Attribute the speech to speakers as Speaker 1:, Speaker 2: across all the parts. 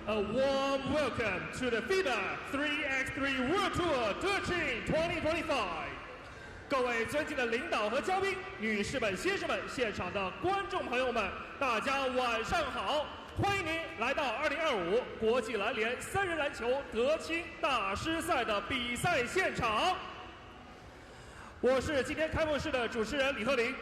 Speaker 1: A warm welcome to the FIBA 3x3 World Tour Deqing 2025。各位尊敬的领导和嘉宾，女士们、先生们，现场的观众朋友们，大家晚上好！欢迎您来到2025国际篮联3人篮球德青大师赛的比赛现场。我是今天开幕式的主持人李鹤林。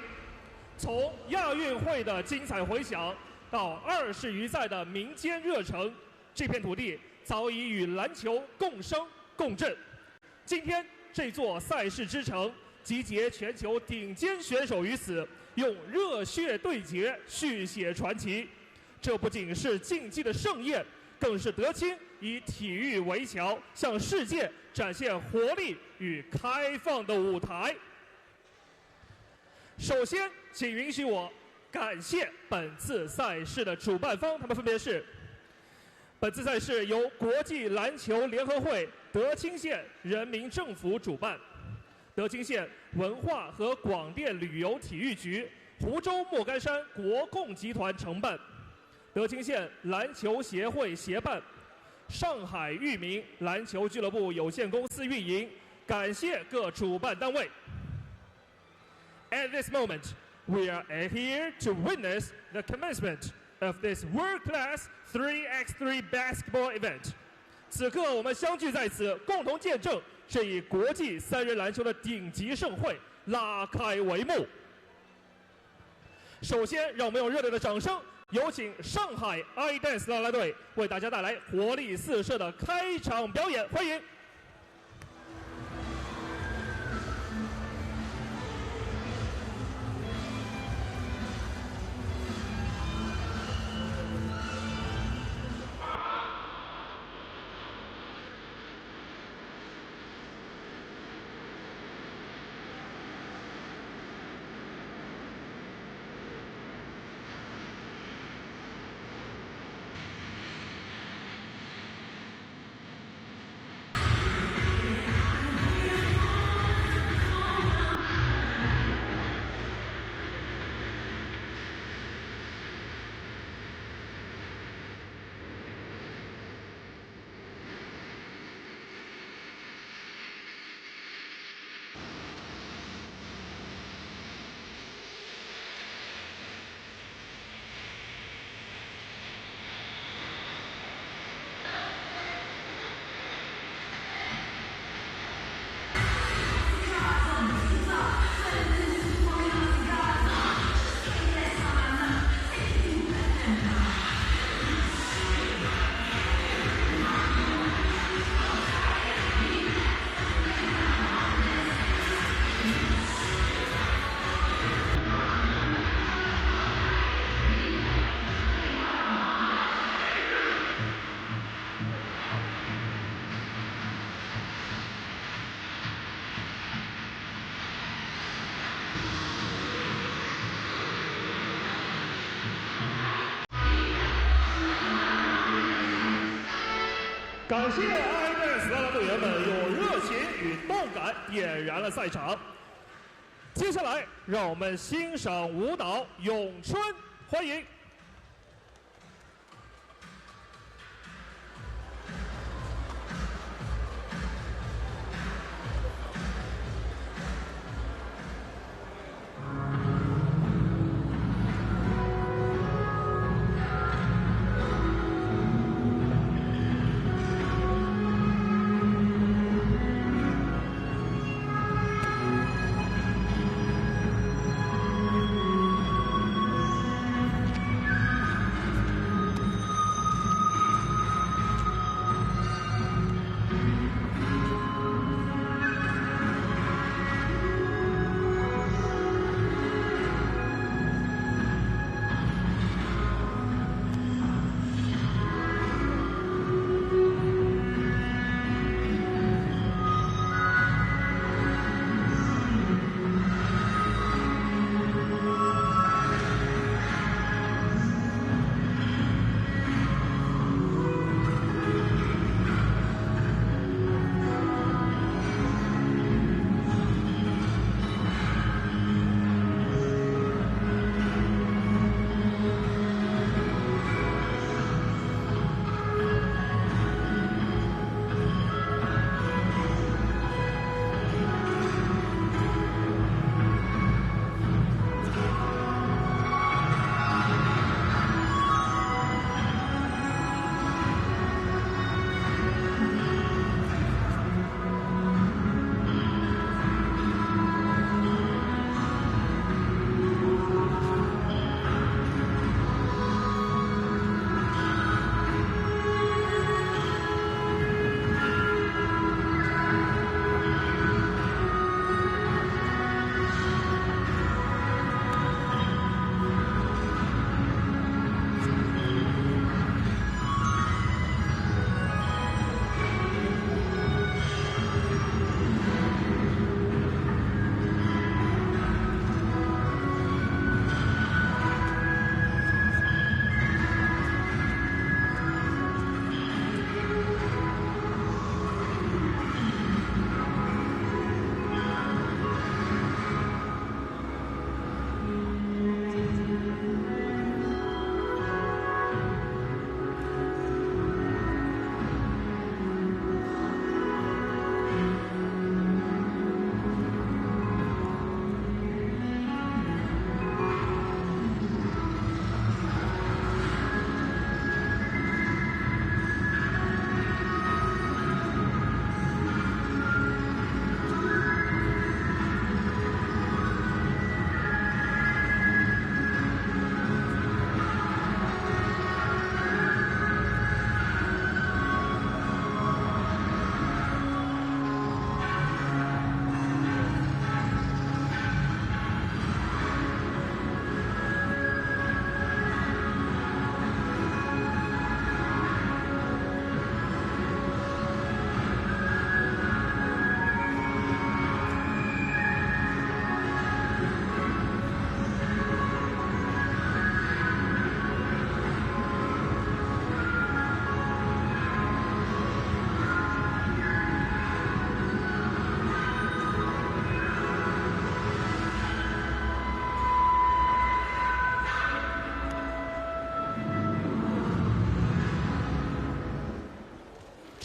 Speaker 1: 从亚运会的精彩回响到20余载的民间热诚，这片土地早已与篮球共生共振。今天这座赛事之城集结全球顶尖选手于此，用热血对决续写传奇。这不仅是竞技的盛宴，更是德青以体育为桥，向世界展现活力与开放的舞台。首先，请允许我感谢本次赛事的主办方，他们分别是：本次赛事由国际篮球联合会德青县人民政府主办，德青县文化和广电旅游体育局、湖州莫干山国控集团承办，德青县篮球协会协办，上海裕民篮球俱乐部有限公司运营。感谢各主办单位。At this moment, we are here to witness the commencement of this world-class 3x3 basketball event. 此刻我们相聚在此，共同见证这一国际3人篮球的顶级盛会拉开帷幕。首先，让我们用热烈的掌声，有请上海 iDance 啦啦队为大家带来活力四射的开场表演，欢迎。感谢 iDance 啦啦队员们用热情与动感点燃了赛场。接下来，让我们欣赏舞蹈《咏春》，欢迎。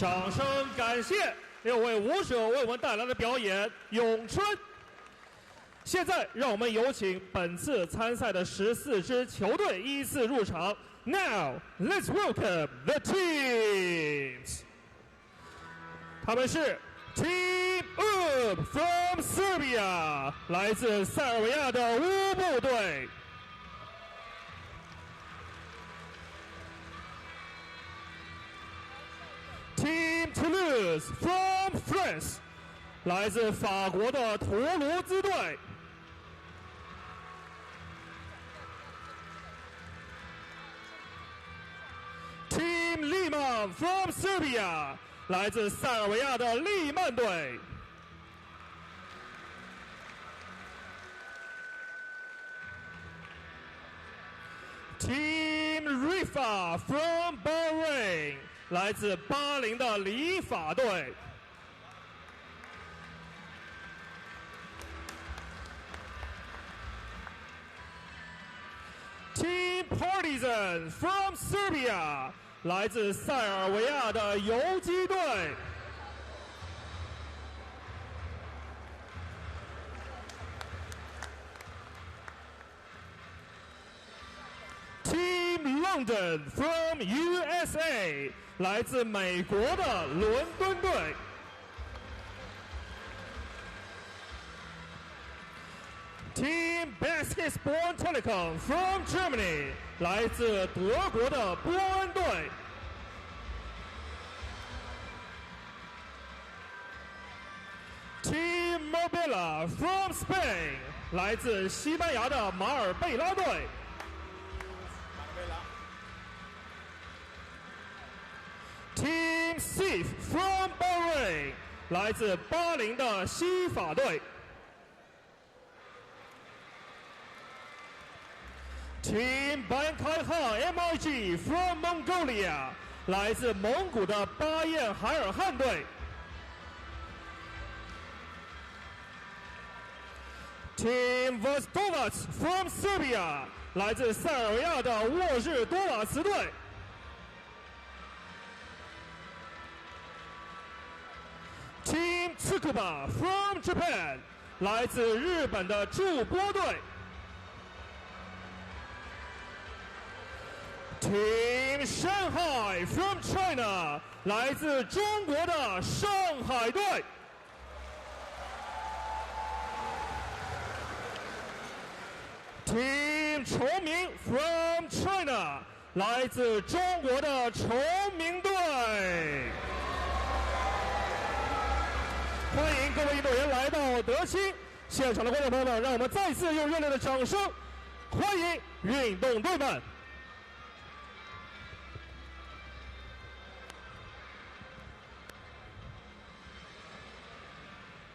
Speaker 1: 掌声感谢6位舞者为我们带来的表演《咏春》。现在让我们有请本次参赛的14支球队依次入场。Now, let's welcome the teams. 他们是 Team from Serbia， 来自塞尔维亚的乌布队。Team Toulouse from France， 来自法国的图卢兹队。Team Liman from Serbia， 来自塞尔维亚的利曼队。Team Riffa from Bahrain， 来自巴林的里法队。Team Partizan from Serbia， 来自塞尔维亚的游击队。Team London from USA， 来自美国的伦敦队。Team Basketball Telekom from Germany， 来自德国的波恩队。Team Mobila from Spain， 来自西班牙的马尔贝拉队。Team Sif from Bahrain， 来自巴林的西法队。Team Bankai Han MIG from Mongolia， 来自蒙古的巴彦海尔汗队。Team Vostovac from Serbia， 来自塞尔维亚的沃日多瓦茨队。Team Tsukuba from Japan， 来自日本的筑波队。Team Shanghai from China， 来自中国的上海队。Team Chongming from China， 来自中国的崇明队。欢迎各位运动员来到德清，现场的观众朋友们，让我们再次用热烈的掌声欢迎运动队们。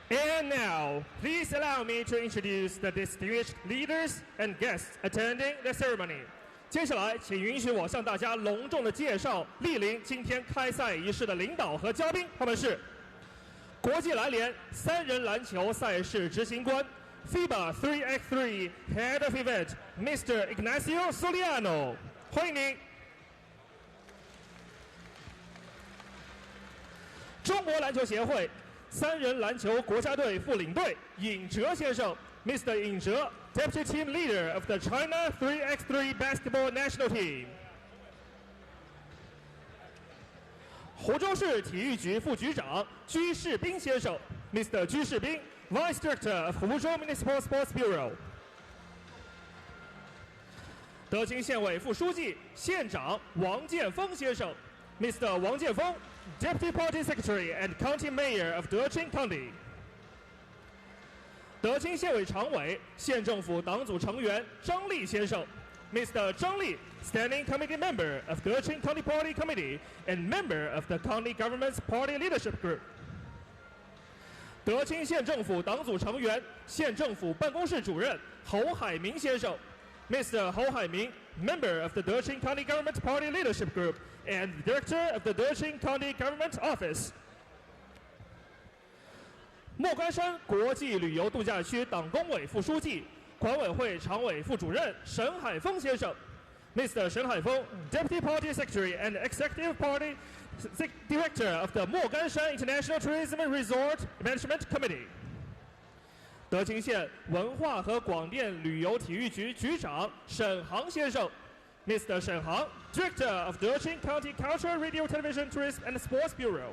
Speaker 1: And now, please allow me to introduce the distinguished leaders and guests attending the ceremony. 接下来，请允许我向大家隆重的介绍莅临今天开赛仪式的领导和嘉宾，他们是国际篮联3人篮球赛事执行官 FIBA 3x3 Head of Event Mr. Ignacio Soliano， 欢迎您。中国篮球协会3人篮球国家队副领队尹哲先生 ，Mr. 尹哲 ，Deputy Team Leader of the China 3x3 Basketball National Team。湖州市体育局副局长居士斌先生 ，Mr. 居士斌 ，Vice Director of 湖州 Municipal Sports Bureau。德清县委副书记、县长王建峰先生 ，Mr. 王建峰。Deputy Party Secretary and County Mayor of Deqing County。德清县委常委、县政府党组成员张立先生 ，Mr. 张立 ，Standing Committee Member of Deqing County Party Committee and Member of the County Government's Party Leadership Group。德清县政府党组成员、县政府办公室主任侯海明先生 ，Mr. 侯海明 ，Member of the Deqing County Government Party Leadership Group and Director of the Deqing County Government Office。莫干山国际旅游度假区党工委副书记、管委会常委副主任沈海峰先生 Mr. Shen Haifeng, Deputy Party Secretary and Executive Party Director of the Moganshan International Tourism Resort Management Committee. 德清县文化和广电旅游体育局局长沈航先生 ，Mr. 沈航 ，Director of Deqing County Culture, Radio, Television, Tourism and Sports Bureau。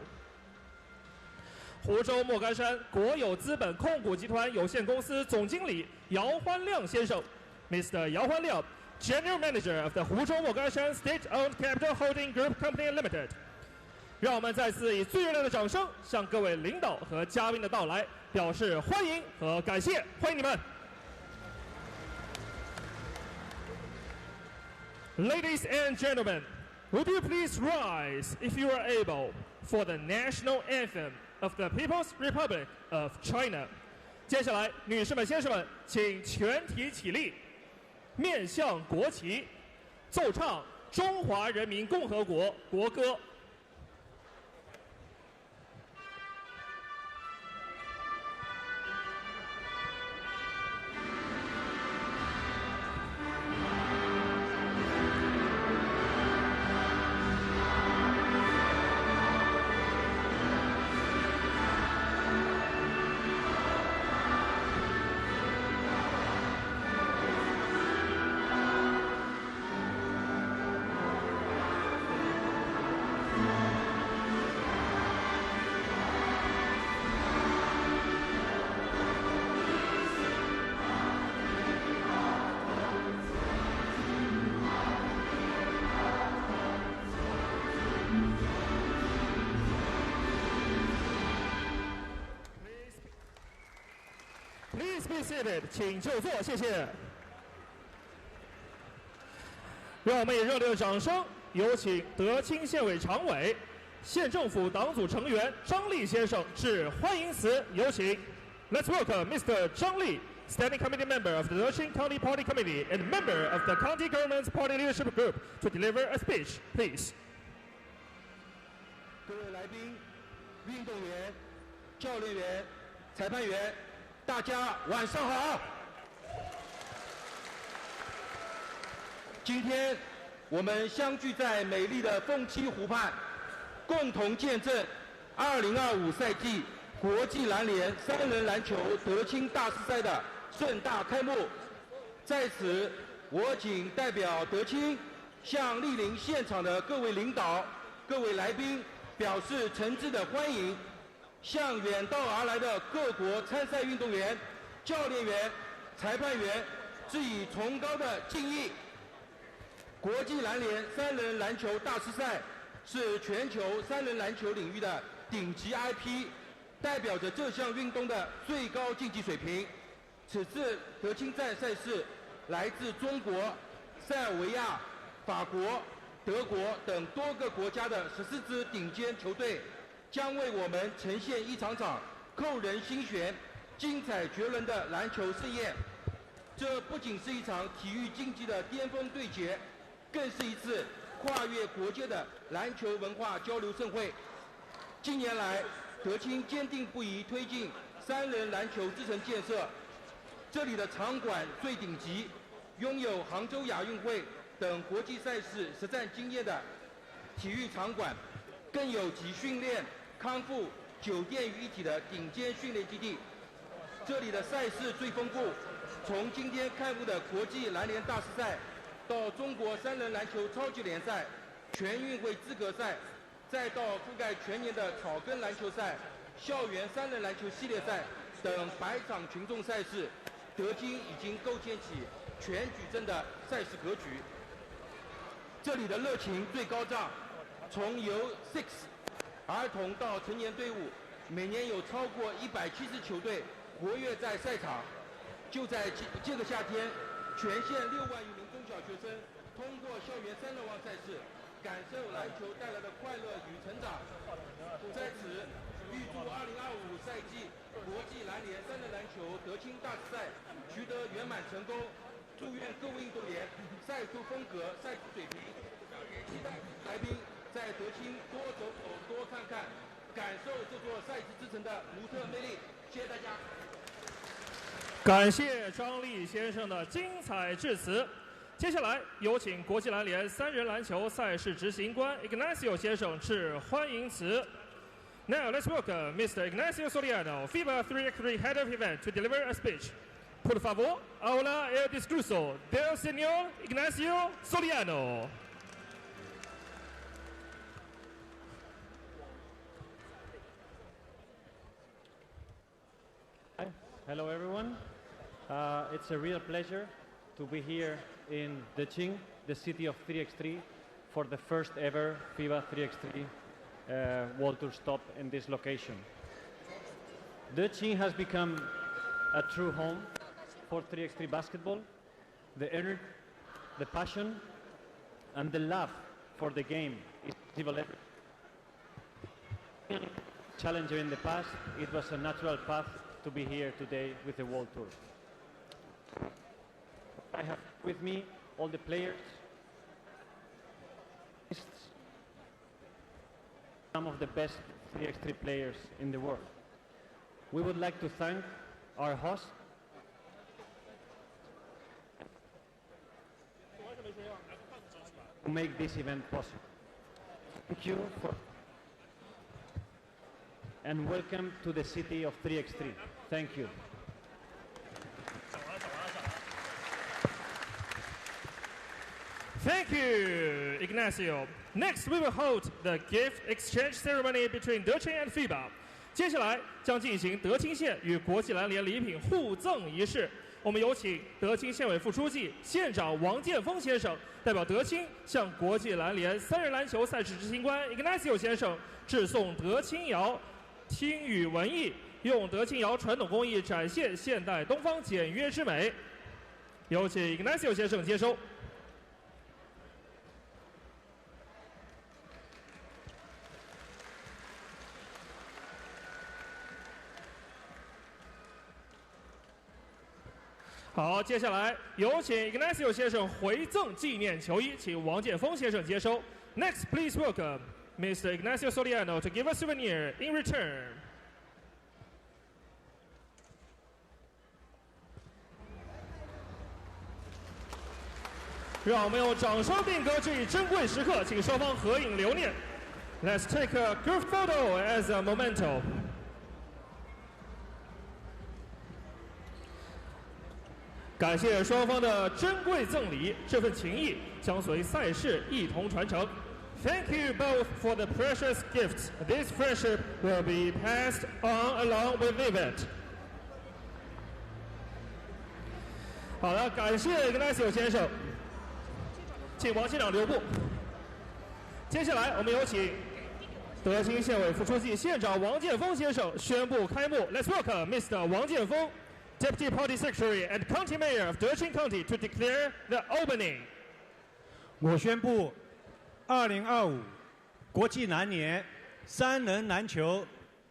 Speaker 1: 湖州莫干山国有资本控股集团有限公司总经理姚欢亮先生 ，Mr. 姚欢亮 ，General Manager of the 湖州莫干山 State-owned Capital Holding Group Company Limited。让我们再次以最热烈的掌声向各位领导和嘉宾的到来表示欢迎和感谢，欢迎你们。Ladies and gentlemen, would you please rise, if you are able, for the national anthem of the People's Republic of China? 接下来，女士们、先生们，请全体起立，面向国旗，奏唱中华人民共和国国歌。Please be seated， 请就坐，谢谢。让我们以热烈的掌声，有请德清县委常委、县政府党组成员张立先生致欢迎词，有请。Let's welcome Mr. 张立, Standing Committee Member of the Deqing County Party Committee and member of the County Government's Party Leadership Group, to deliver a speech, please.
Speaker 2: 各位来宾、运动员、教练员、裁判员，大家晚上好。今天我们相聚在美丽的凤栖湖畔，共同见证2025赛季国际篮联3人篮球德清大师赛的盛大开幕。在此，我谨代表德清，向莅临现场的各位领导、各位来宾表示诚挚的欢迎，向远道而来的各国参赛运动员、教练员、裁判员致以崇高的敬意。国际篮联3人篮球大师赛是全球3人篮球领域的顶级 IP， 代表着这项运动的最高竞技水平。此次德清站赛事来自中国、塞尔维亚、法国、德国等多个国家的14支顶尖球队，将为我们呈现一场场扣人心弦、精彩绝伦的篮球盛宴。这不仅是一场体育竞技的巅峰对决，更是一次跨越国界的篮球文化交流盛会。近年来，德清坚定不移推进3人篮球之城建设，这里的场馆最顶级，拥有杭州亚运会等国际赛事实战经验的体育场馆，更有集训练、康复、酒店于一体的顶尖训练基地。这里的赛事最丰富，从今天开幕的国际篮联大师赛，到中国3人篮球超级联赛、全运会资格赛，再到覆盖全年的草根篮球赛、校园3人篮球系列赛等100场群众赛事，德清已经构建起全矩阵的赛事格局。这里的热情最高涨，从由 6 儿童到成年队伍，每年有超过170支球队活跃在赛场。就在这个夏天，全县6万余名中小学生通过校园3人王赛事，感受篮球带来的快乐与成长。在此，预祝2025赛季国际篮联3人篮球德清大师赛取得圆满成功，祝愿各位运动员赛出风格、赛出水平。期待来宾在德清多走走、多看看，感受这座赛事之城的独特魅力。谢谢大家。
Speaker 1: 感谢张立先生的精彩致辞。接下来有请国际篮联3人篮球赛事执行官 Ignacio 先生致欢迎词。Now let's welcome Mr. Ignacio Soriano, FIBA 3x3 head of event, to deliver a speech. Por favor, ahora el discurso del señor Ignacio Soriano.
Speaker 3: Hi. Hello, everyone. It's a real pleasure to be here in Deqing, the city of 3x3, for the first ever FIBA 3x3 World Tour stop in this location. Deqing has become a true home for 3x3 basketball. The energy, the passion, and the love for the game is visible everywhere. Challenger in the past, it was a natural path to be here today with the World Tour. I have with me all the players, some of the best 3x3 players in the world. We would like to thank our host, to make this event possible. Thank you and welcome to the city of 3x3. Thank you.
Speaker 1: Thank you, Ignacio. Next, we will hold the gift exchange ceremony between Deqing and FIBA. 接下来将进行德钦县与国际篮联礼品互赠仪式。我们有请德钦县委副书记、县长王建峰先生代表德钦向国际篮联3人篮球赛事执行官 Ignacio 先生致送德钦谣听语文艺，用德钦谣传统工艺展现现代东方简约之美。有请 Ignacio 先生接收。好，接下来有请 Ignacio 先生回赠纪念球衣，请王建峰先生接收。Next, please welcome Mr. Ignacio Soriano to give a souvenir in return. 让我们用掌声定格这一珍贵时刻，请双方合影留念。Let's take a group photo as a memento. 感谢双方的珍贵赠礼，这份情谊将随赛事一同传承。Thank you both for the precious gifts. This friendship will be passed on along with the event. 好的，感谢 Ignacio 先生，请王县长留步。接下来我们有请德钦县委副书记、县长王建峰先生宣布开幕。Let's welcome Mr. 王建峰。Deputy Party Secretary and County Mayor of Deqing County to declare the opening.
Speaker 4: 我宣布，2025国际篮联3人篮球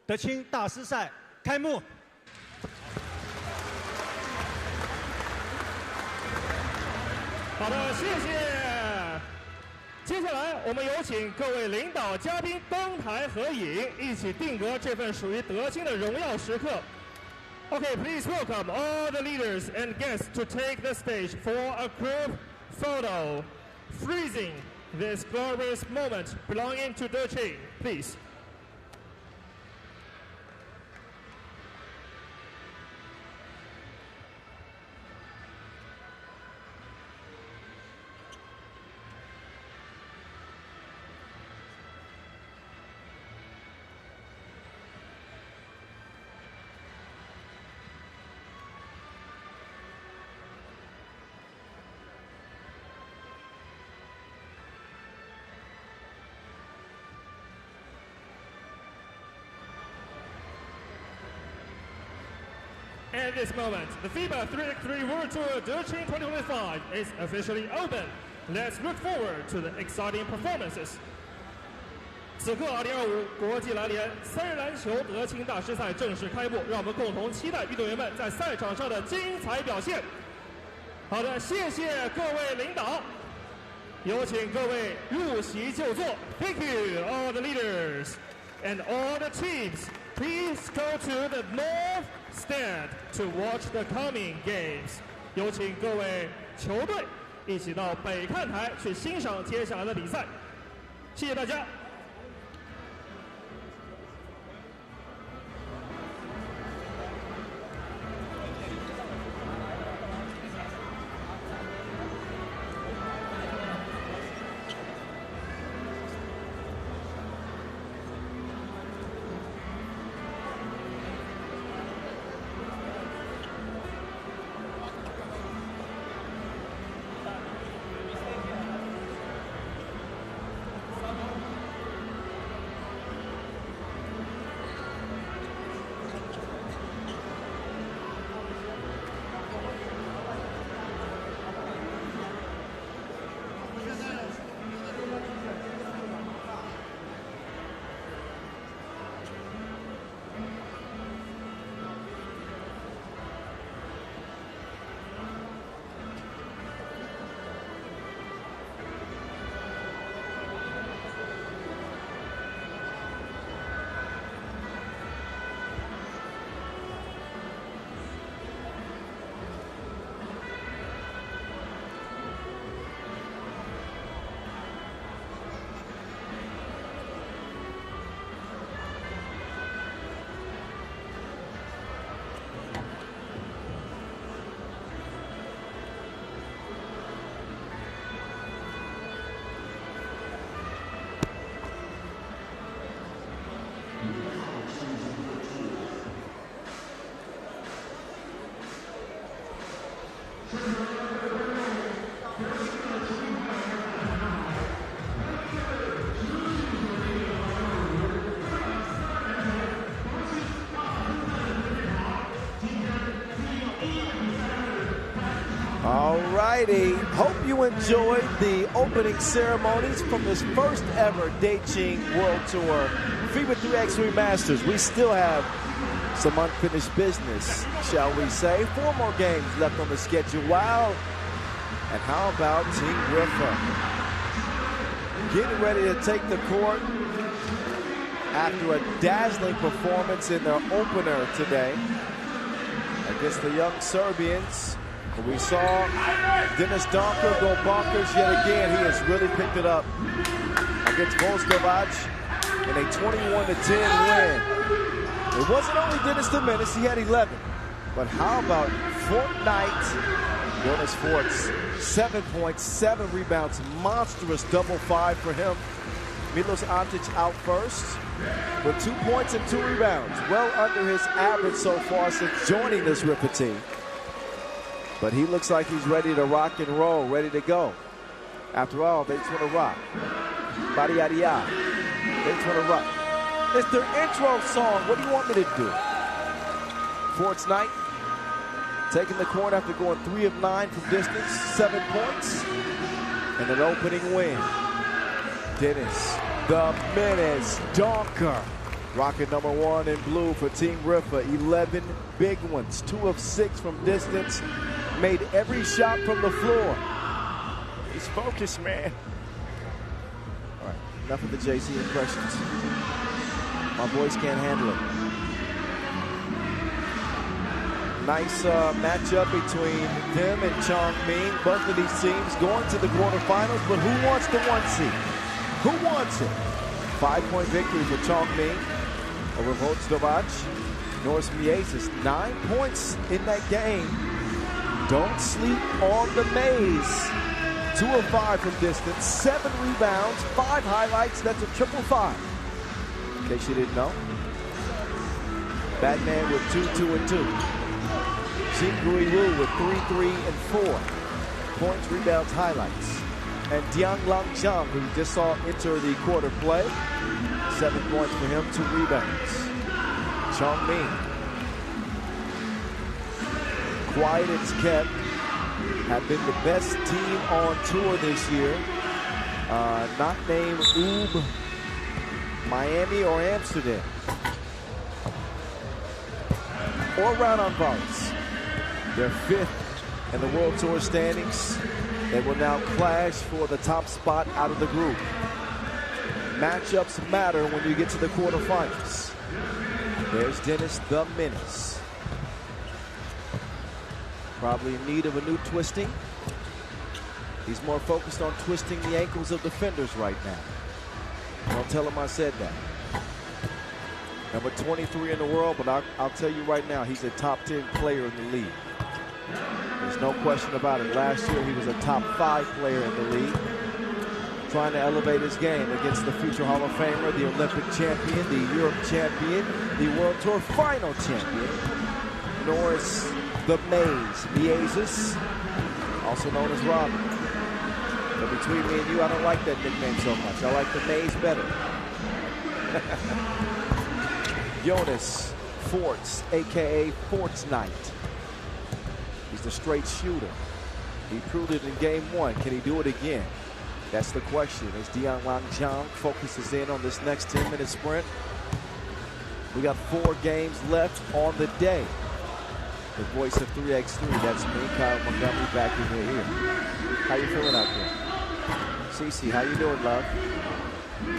Speaker 4: 德钦大师赛开幕。
Speaker 1: 好的，谢谢。接下来，我们有请各位领导嘉宾登台合影，一起定格这份属于德钦的荣耀时刻。Okay, please welcome all the leaders and guests to take the stage for a group photo, freezing this glorious moment belonging to Deqing, please. At this moment, the FIBA 3x3 World Tour Deqing 2025 is officially open. Let's look forward to the exciting performances. 此刻，2025国际篮联3人篮球德钦大师赛正式开幕，让我们共同期待运动员们在赛场上的精彩表现。好的，谢谢各位领导，有请各位入席就座。Thank you, all the leaders and all the teams. Please go to the north stand to watch the coming games. 有请各位球队一起到北看台去欣赏接下来的比赛。谢谢大家。
Speaker 5: Alrighty, hope you enjoyed the opening ceremonies from this first ever Deqing World Tour FIBA 3x3 Masters. We still have some unfinished business, shall we say. 4 more games left on the schedule. Wow. And how about Team Riffa? Getting ready to take the court after a dazzling performance in their opener today against the young Serbians. We saw Dennis Donker go bonkers yet again. He has really picked it up against Volskovac in a 21-10 win. It wasn't only Dennis the Menace, he had 11. But how about Fortnite? Jonas Forts, 7 points, 7 rebounds, monstrous double-5 for him. Milos Antic out first with 2 points and 2 rebounds. Well under his average so far since joining this Riffa team. But he looks like he's ready to rock and roll, ready to go. After all, they just want to rock. Badi-yadi-ya. They just want to rock. It's their intro song. What do you want me to do? Forts Knight taking the court after going 3 of 9 from distance, 7 points, and an opening win. Dennis, the Menace, Donker, rocket number 1 in blue for Team Riffa. 11 big ones, 2 of 6 from distance. Made every shot from the floor. He's focused, man. All right, enough of the JC impressions. My voice can't handle it. Nice matchup between them and Chongming. Both of these teams going to the quarterfinals, but who wants the 1 seed? Who wants it? 5-point victory for Chongming over Volskovac. Norris Miasis, 9 points in that game. Don't sleep on the maze. 2 of 5 from distance, 7 rebounds, 5 highlights. That's a 5-5. In case you didn't know. Batman with 2, 2, and 2. Jin Gui Wu with 3, 3, and 4. Points, rebounds, highlights. And Diang Lang Zhang, who just saw enter the quarter play. 7 points for him, 2 rebounds. Chongming, quiet as kept, have been the best team on tour this year. Not named Oob, Miami, or Amsterdam. Or Rheinland-Pfalz. They're 5th in the World Tour standings. They will now clash for the top spot out of the group. Matchups matter when you get to the quarterfinals. There's Dennis the Menace. Probably in need of a new twisting. He's more focused on twisting the ankles of defenders right now. Don't tell him I said that. Number 23 in the world, but I'll tell you right now, he's a top 10 player in the league. There's no question about it. Last year, he was a top 5 player in the league. Trying to elevate his game against the future Hall of Famer, the Olympic champion, the Europe champion, the World Tour final champion, Norris the Maze, Miezes, also known as Robin. But between me and you, I don't like that nickname so much. I like the Maze better. Jonas Forts, a.k.a. Forts Knight. He's the straight shooter. He proved it in game 1. Can he do it again? That's the question. As Dian Langjiang focuses in on this next 10-minute sprint. We got 4 games left on the day. The voice of 3x3, that's me, Kyle Montgomery, back in here. How you feeling out there? Cece, how you doing, love?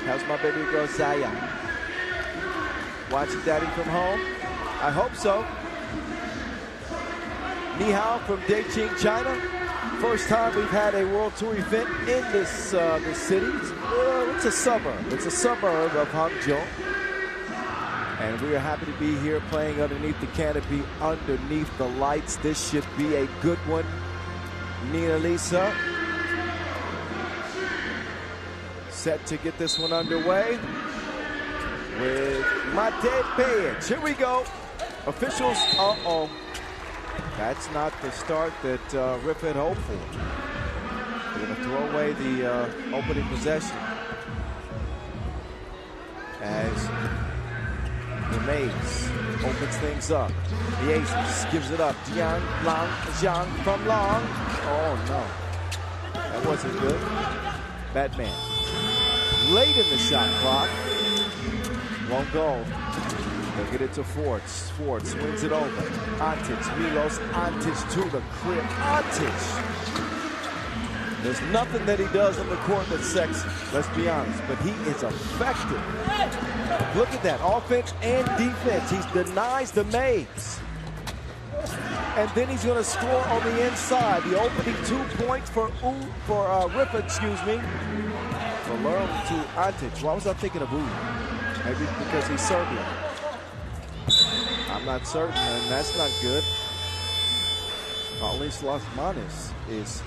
Speaker 5: How's my baby girl, Zaya? Watching daddy from home? I hope so. Ni hao from Deqing, China. First time we've had a World Tour event in this city. It's a suburb. It's a suburb of Huzhou. And we are happy to be here playing underneath the canopy, underneath the lights. This should be a good one. Nina Lisa set to get this one underway with Mate Page. Here we go. Officials, that's not the start that Riffa had hoped for. They're going to throw away the opening possession as the Maze opens things up. The Aces gives it up. Jiang Zhang from Long. Oh no, that wasn't good. Batman late in the shot clock. Won't go. They'll get it to Forts. Forts swings it over. Antic, Milos Antic to the crib. Antic. There's nothing that he does on the court that's sexy, let's be honest, but he is effective. Look at that, offense and defense. He denies the Maze. And then he's going to score on the inside. The opening 2 points for Riffa, excuse me. For Lerm to Antic. Why was I thinking of Uy? Maybe because he's Serbian. I'm not certain, and that's not good. Paulis Lasmanis is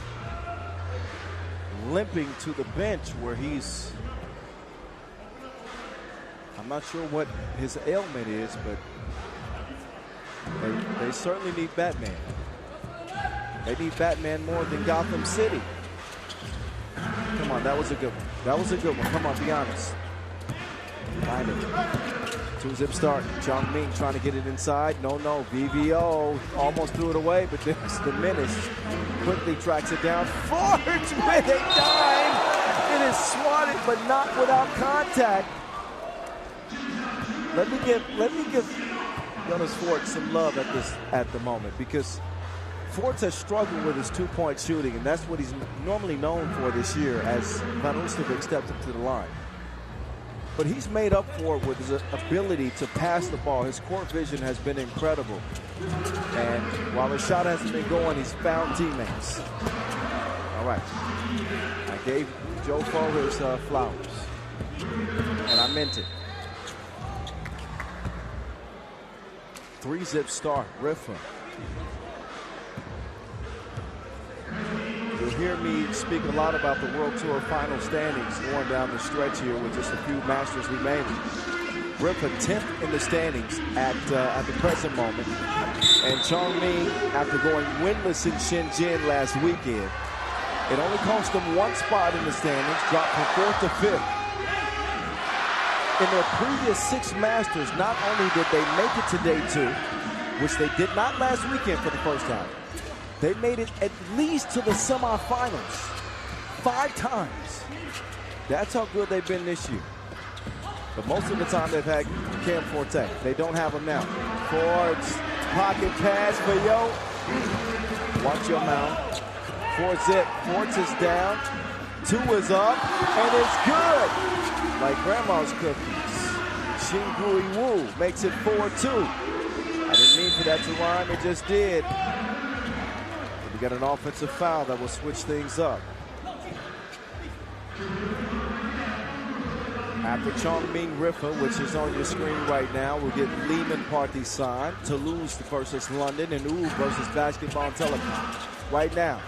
Speaker 5: limping to the bench where he's, I'm not sure what his ailment is, but they certainly need Batman. They need Batman more than Gotham City. Come on, that was a good one. That was a good one. Come on, be honest. Find it. 2-zip start. Chongming trying to get it inside. No. VVO almost threw it away, but there's the menace. Quickly tracks it down. Forge with a dime. It is swatted, but not without contact. Let me give Jonas Forts some love at the moment, because Forts has struggled with his 2-point shooting, and that's what he's normally known for this year as Van Oosterbeek steps up to the line. But he's made up for it with his ability to pass the ball. His court vision has been incredible. And while his shot hasn't been going, he's found teammates. All right. I gave Joe Fo his flowers. And I meant it. 3-zip start, Riffa. You'll hear me speak a lot about the World Tour final standings going down the stretch here with just a few Masters remaining. Riffa 10th in the standings at the present moment. And Chongming, after going winless in Shenzhen last weekend, it only cost them 1 spot in the standings, dropped from 4th to 5th. In their previous 6 Masters, not only did they make it to day 2, which they did not last weekend for the first time, they made it at least to the semifinals 5 times. That's how good they've been this year. But most of the time they've had Cam Forte. They don't have him now. Forts, pocket pass for Yo. Watch your mouth. 4-zip. Forts is down. 2 is up. And it's good. Like grandma's cookies. Xingui Wu makes it 4-2. I didn't mean for that to rhyme. It just did. We got an offensive foul that will switch things up. After Chongming Riffa, which is on your screen right now, we'll get Liman Partizan, Toulouse versus London, and versus Basketball and Telekom. Right now,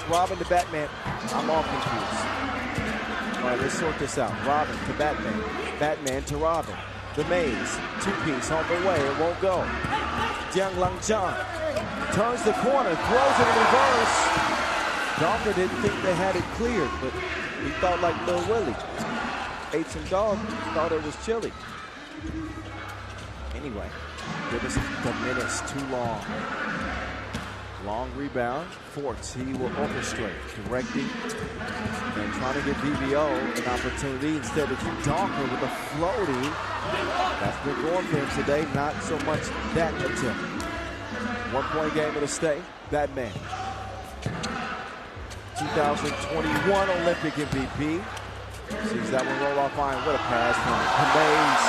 Speaker 5: Robin to Batman. I'm all confused. All right, let's sort this out. Robin to Batman. Batman to Robin. The maze, two-piece on the way, it won't go. Jiang turns the corner, throws it in reverse. Donker didn't think they had it cleared, but he thought like Lil Willie. Ate some dog, thought it was chili. Anyway, give us the minutes too long. Long rebound, Forts, he will orchestrate, directing, and trying to give BBO an opportunity instead of Donker with a floaty. That's been going for him today, not so much that attempt. 1-point game at a stake, Batman. 2021 Olympic MVP. Sees that one roll off line. What a pass from Mays.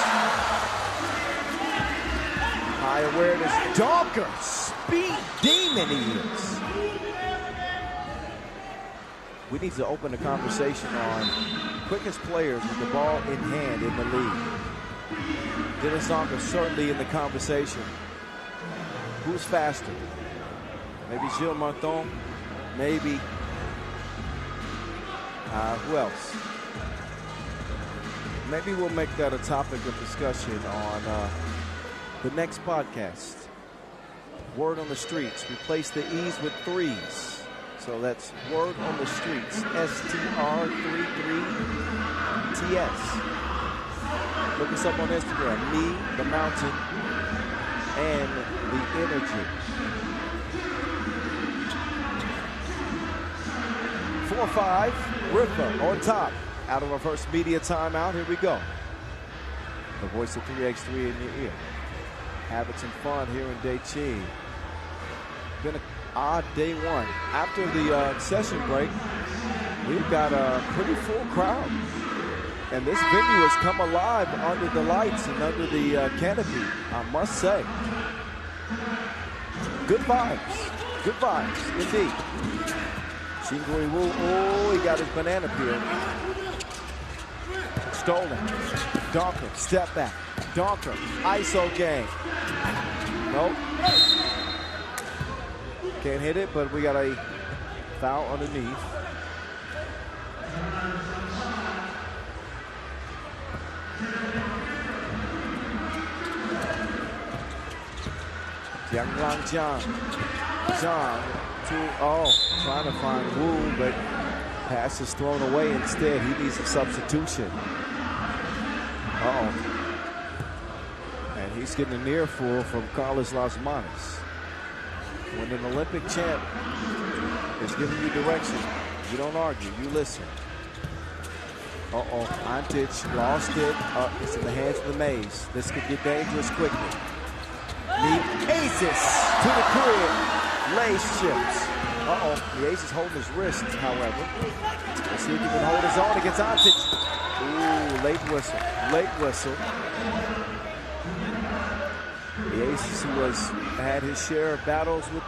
Speaker 5: High awareness. Donker. Speed demon he is. We need to open a conversation on quickest players with the ball in hand in the league. Dennis Donker certainly in the conversation. Who's faster? Maybe Gilles Martin. Maybe who else? Maybe we'll make that a topic of discussion on the next podcast. Word on the streets. Replace the E's with threes. So that's word on the streets. STR33TS. Look us up on Instagram. Me, the mountain, and the energy. 4-5, Riffa on top. Out of our first media timeout, here we go. The voice of 3x3 in your ear. Having some fun here in Deqing. Been an odd day one. After the session break, we've got a pretty full crowd. And this venue has come alive under the lights and under the canopy, I must say. Good vibes. Good vibes, indeed. Xingui Wu, oh, he got his banana peel. Stolen. Donker, step back. Donker, ISO game. Nope. Can't hit it, but we got a foul underneath. Jiang. Trying to find Wu, but pass is thrown away instead. He needs a substitution. And he's getting an earful from Carlos Lasmanis. When an Olympic champ is giving you direction, you don't argue, you listen. Antich lost it. It's in the hands of the Maze. This could get dangerous quickly. The Aces to the crib. Lace chips. The Ace is holding his wrist, however. Let's see if he can hold his own against Antich. Ooh, late whistle. The Aces, who has had his share of battles with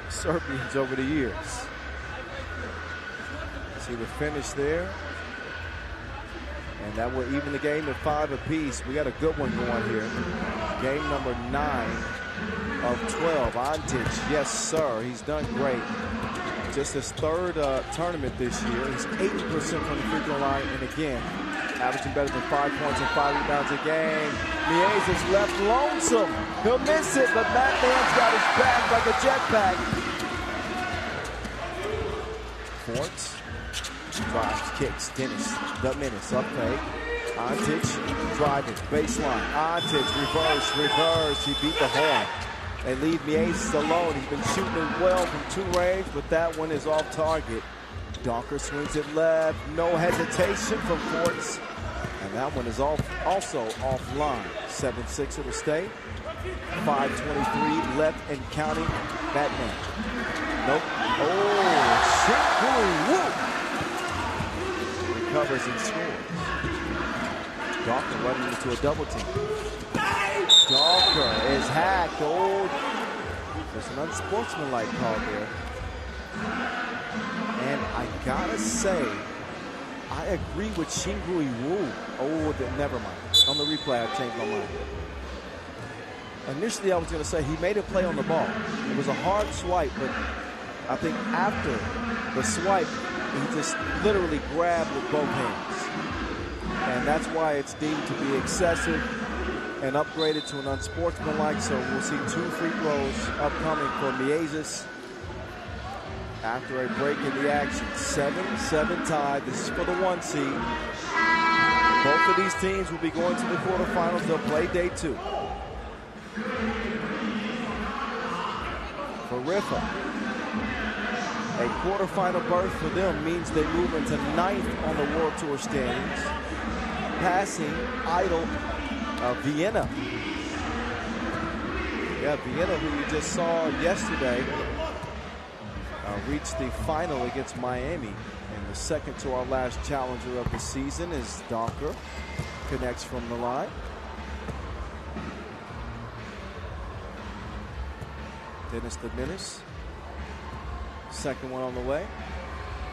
Speaker 5: Serbians over the years. See the finish there. And that will even the game at 5 apiece. We got a good one going here. Game number 9 of 12. Antich, yes sir, he's done great. Just his third tournament this year. He's 80% from the free throw line, and again, averaging better than 5 points and 5 rebounds a game. Mies is left lonesome. He'll miss it, but Matt Man's got his back like a jetpack. Forts drives, kicks, Dennis, the minutes, up fake. Antich driving, baseline. Antich, reverse. He beat the horn. They leave Mies alone. He's been shooting it well from 2 range, but that one is off target. Donker swings it left. No hesitation from Forts. And that one is also offline. 7-6 at the stake. 5:23 left and counting. Batman. Nope. Recovers and scores. Donker running into a double team. Donker is hacked. There's an unsportsmanlike call there. And I gotta say, I agree with Xingrui Wu. Oh, never mind. On the replay, I changed my mind. Initially, I was going to say he made a play on the ball. It was a hard swipe, but I think after the swipe, he just literally grabbed with both hands. And that's why it's deemed to be excessive and upgraded to an unsportsmanlike. So we'll see 2 free throws upcoming for Miezis after a break in the action. 7-7 tie. This is for the 1 seed. Both of these teams will be going to the quarterfinals. They'll play day 2. For Riffa, a quarterfinal berth for them means they move into 9th on the World Tour standings, passing idle Vienna. Yeah, Vienna, who you just saw yesterday, reached the final against Miami. And the second to our last challenger of the season is Donker. Connects from the line. Dennis the Menace. Second one on the way.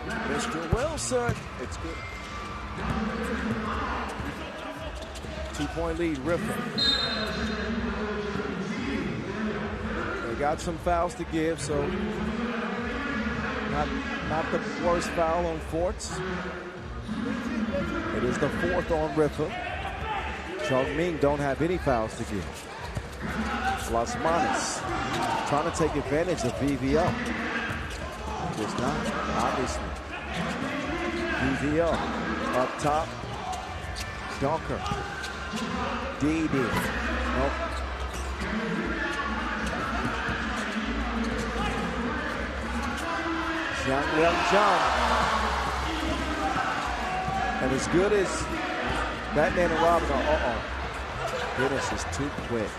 Speaker 5: Mr. Wilson. It's good. 2-point lead, Riffa. They got some fouls to give, so not the worst foul on Forts. It is the 4th on Riffa. Chongming don't have any fouls to give. Las Manas trying to take advantage of VVO. Does not, obviously. VVO up top. Donker. DD. Nope. Zhejiang. And as good as Batman and Robin are, Dennis is too quick.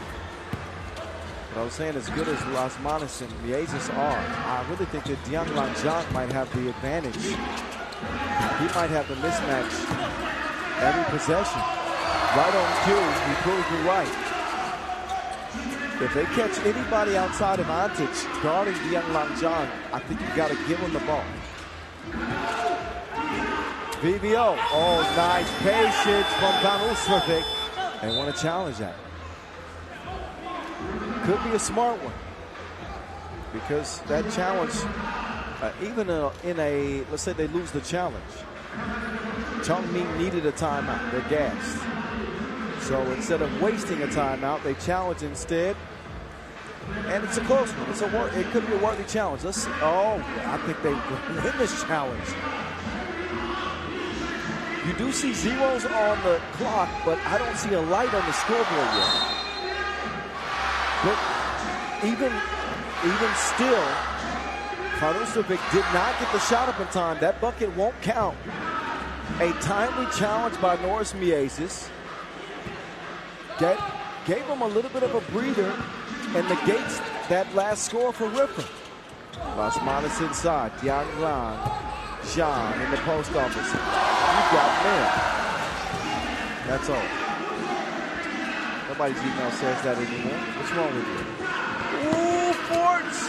Speaker 5: But I was saying, as good as Las Manas and Miezis are, I really think that Diang Lanjiang might have the advantage. He might have the mismatch every possession. Right on cue, he proves me right. If they catch anybody outside of Antic guarding Diang Lanjiang, I think you got to give him the ball. VVO, oh, nice patience from Van Oostrovik. They want to challenge that. Could be a smart one, because that challenge, even in a, let's say they lose the challenge, Chongming needed a timeout. They're gassed. So instead of wasting a timeout, they challenge instead. And it's a close one. It could be a worthy challenge. Let's see. Oh, I think they win this challenge. You do see zeros on the clock, but I don't see a light on the scoreboard yet. But even still, Van Oostrovik did not get the shot up in time. That bucket won't count. A timely challenge by Norris Miezis gave him a little bit of a breather and negates that last score for Riffa. Las Manas inside. Diang Lanjiang in the post office. You got mail. That's all. Nobody's email says that anymore. What's wrong with you? Ooh, Forts!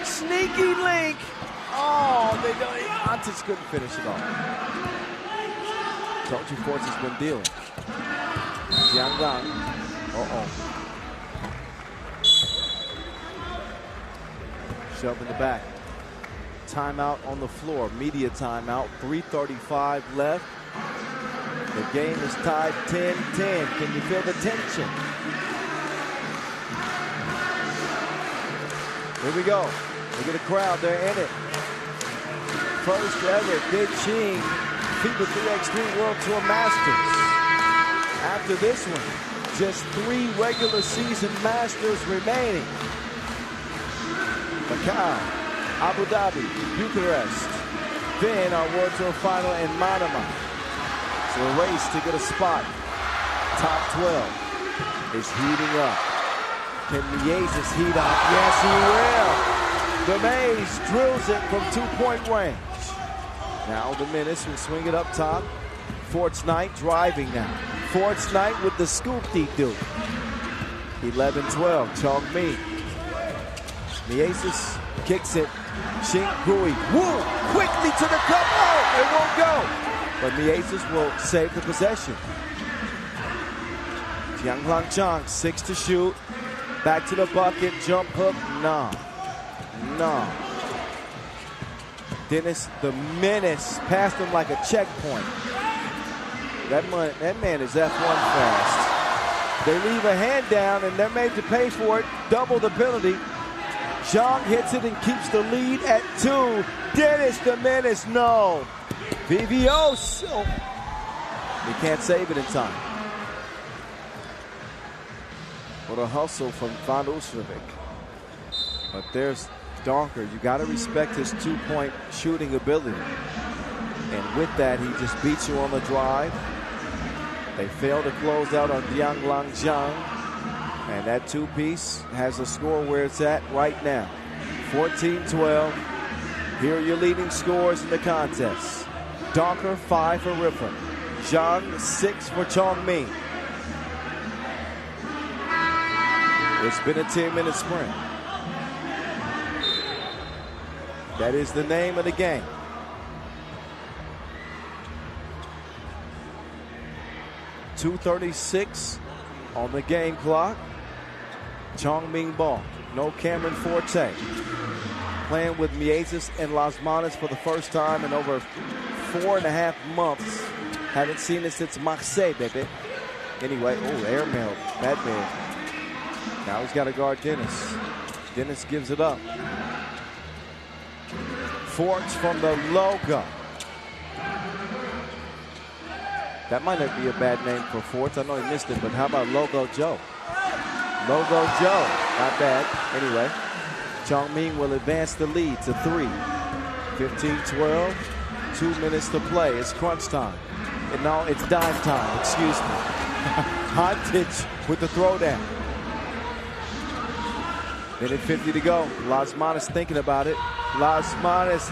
Speaker 5: Sneaky link! Oh, they don't. Antic couldn't finish it off. Told you Forts has been dealing. Diang Lang. Shove in the back. Timeout on the floor. Media timeout. 3:35 left. The game is tied 10-10. Can you feel the tension? Here we go. Look at the crowd. They're in it. First ever Deqing FIBA 3x3 World Tour Masters. After this one, just 3 regular season Masters remaining. Macau, Abu Dhabi, Bucharest, then our World Tour final in Manama. So a race to get a spot. Top 12 is heating up. Can Miezis heat up? Yes, he will. The Maze drills it from 2-point range. Now the Menace will swing it up top. Forts Knight driving now. Forts Knight with the scoop-dee do. 11-12, Chongming. Miezis kicks it Xing Gui, Wu, quickly to the cup. Oh, it won't go. But Miezis will save the possession. Jiang Langzhang, 6 to shoot. Back to the bucket, jump hook, no. Dennis, the menace, passed him like a checkpoint. That man is F1 fast. They leave a hand down and they're made to pay for it. Double the penalty. Zhang hits it and keeps the lead at 2. Dennis, the menace, no. VVO, he can't save it in time. What a hustle from Van Oesterwijk. But there's Donker. You got to respect his 2-point shooting ability. And with that, he just beats you on the drive. They fail to close out on Jiang Langzhang. And that two-piece has a score where it's at right now. 14-12. Here are your leading scores in the contest. Donker, 5 for Riffa. Zhang, 6 for Chongming. It's been a 10-minute sprint. That is the name of the game. .236 on the game clock. Chongming ball. No Cameron Forte. Playing with Miezis and Las Manas for the first time in over 4.5 months. Haven't seen it since Marseille, baby. Anyway, airmail. Bad man. Now he's got to guard Dennis. Dennis gives it up. Forts from the logo. That might not be a bad name for Forts. I know he missed it, but how about Logo Joe? Logo Joe. Not bad. Anyway, Chongming will advance the lead to 3. 15-12. 2 minutes to play. It's crunch time. And no, it's dime time. Excuse me. Hontich with the throwdown. Minute 50 to go. Las Manas thinking about it. Las Manas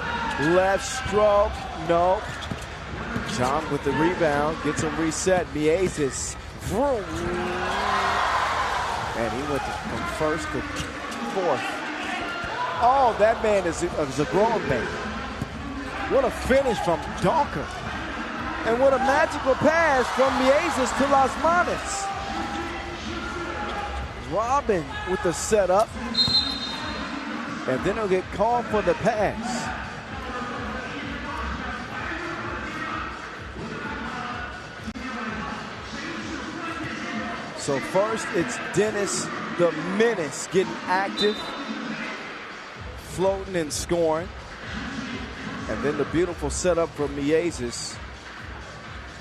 Speaker 5: left stroke. Nope. John with the rebound. Gets him reset. Miezis. And he went from first to fourth. Oh, that man is a grown man. What a finish from Donker. And what a magical pass from Miezis to Las Manas. Robin with the setup. And then he'll get called for the pass. So first it's Dennis the Menace getting active, floating and scoring. And then the beautiful setup from Miezis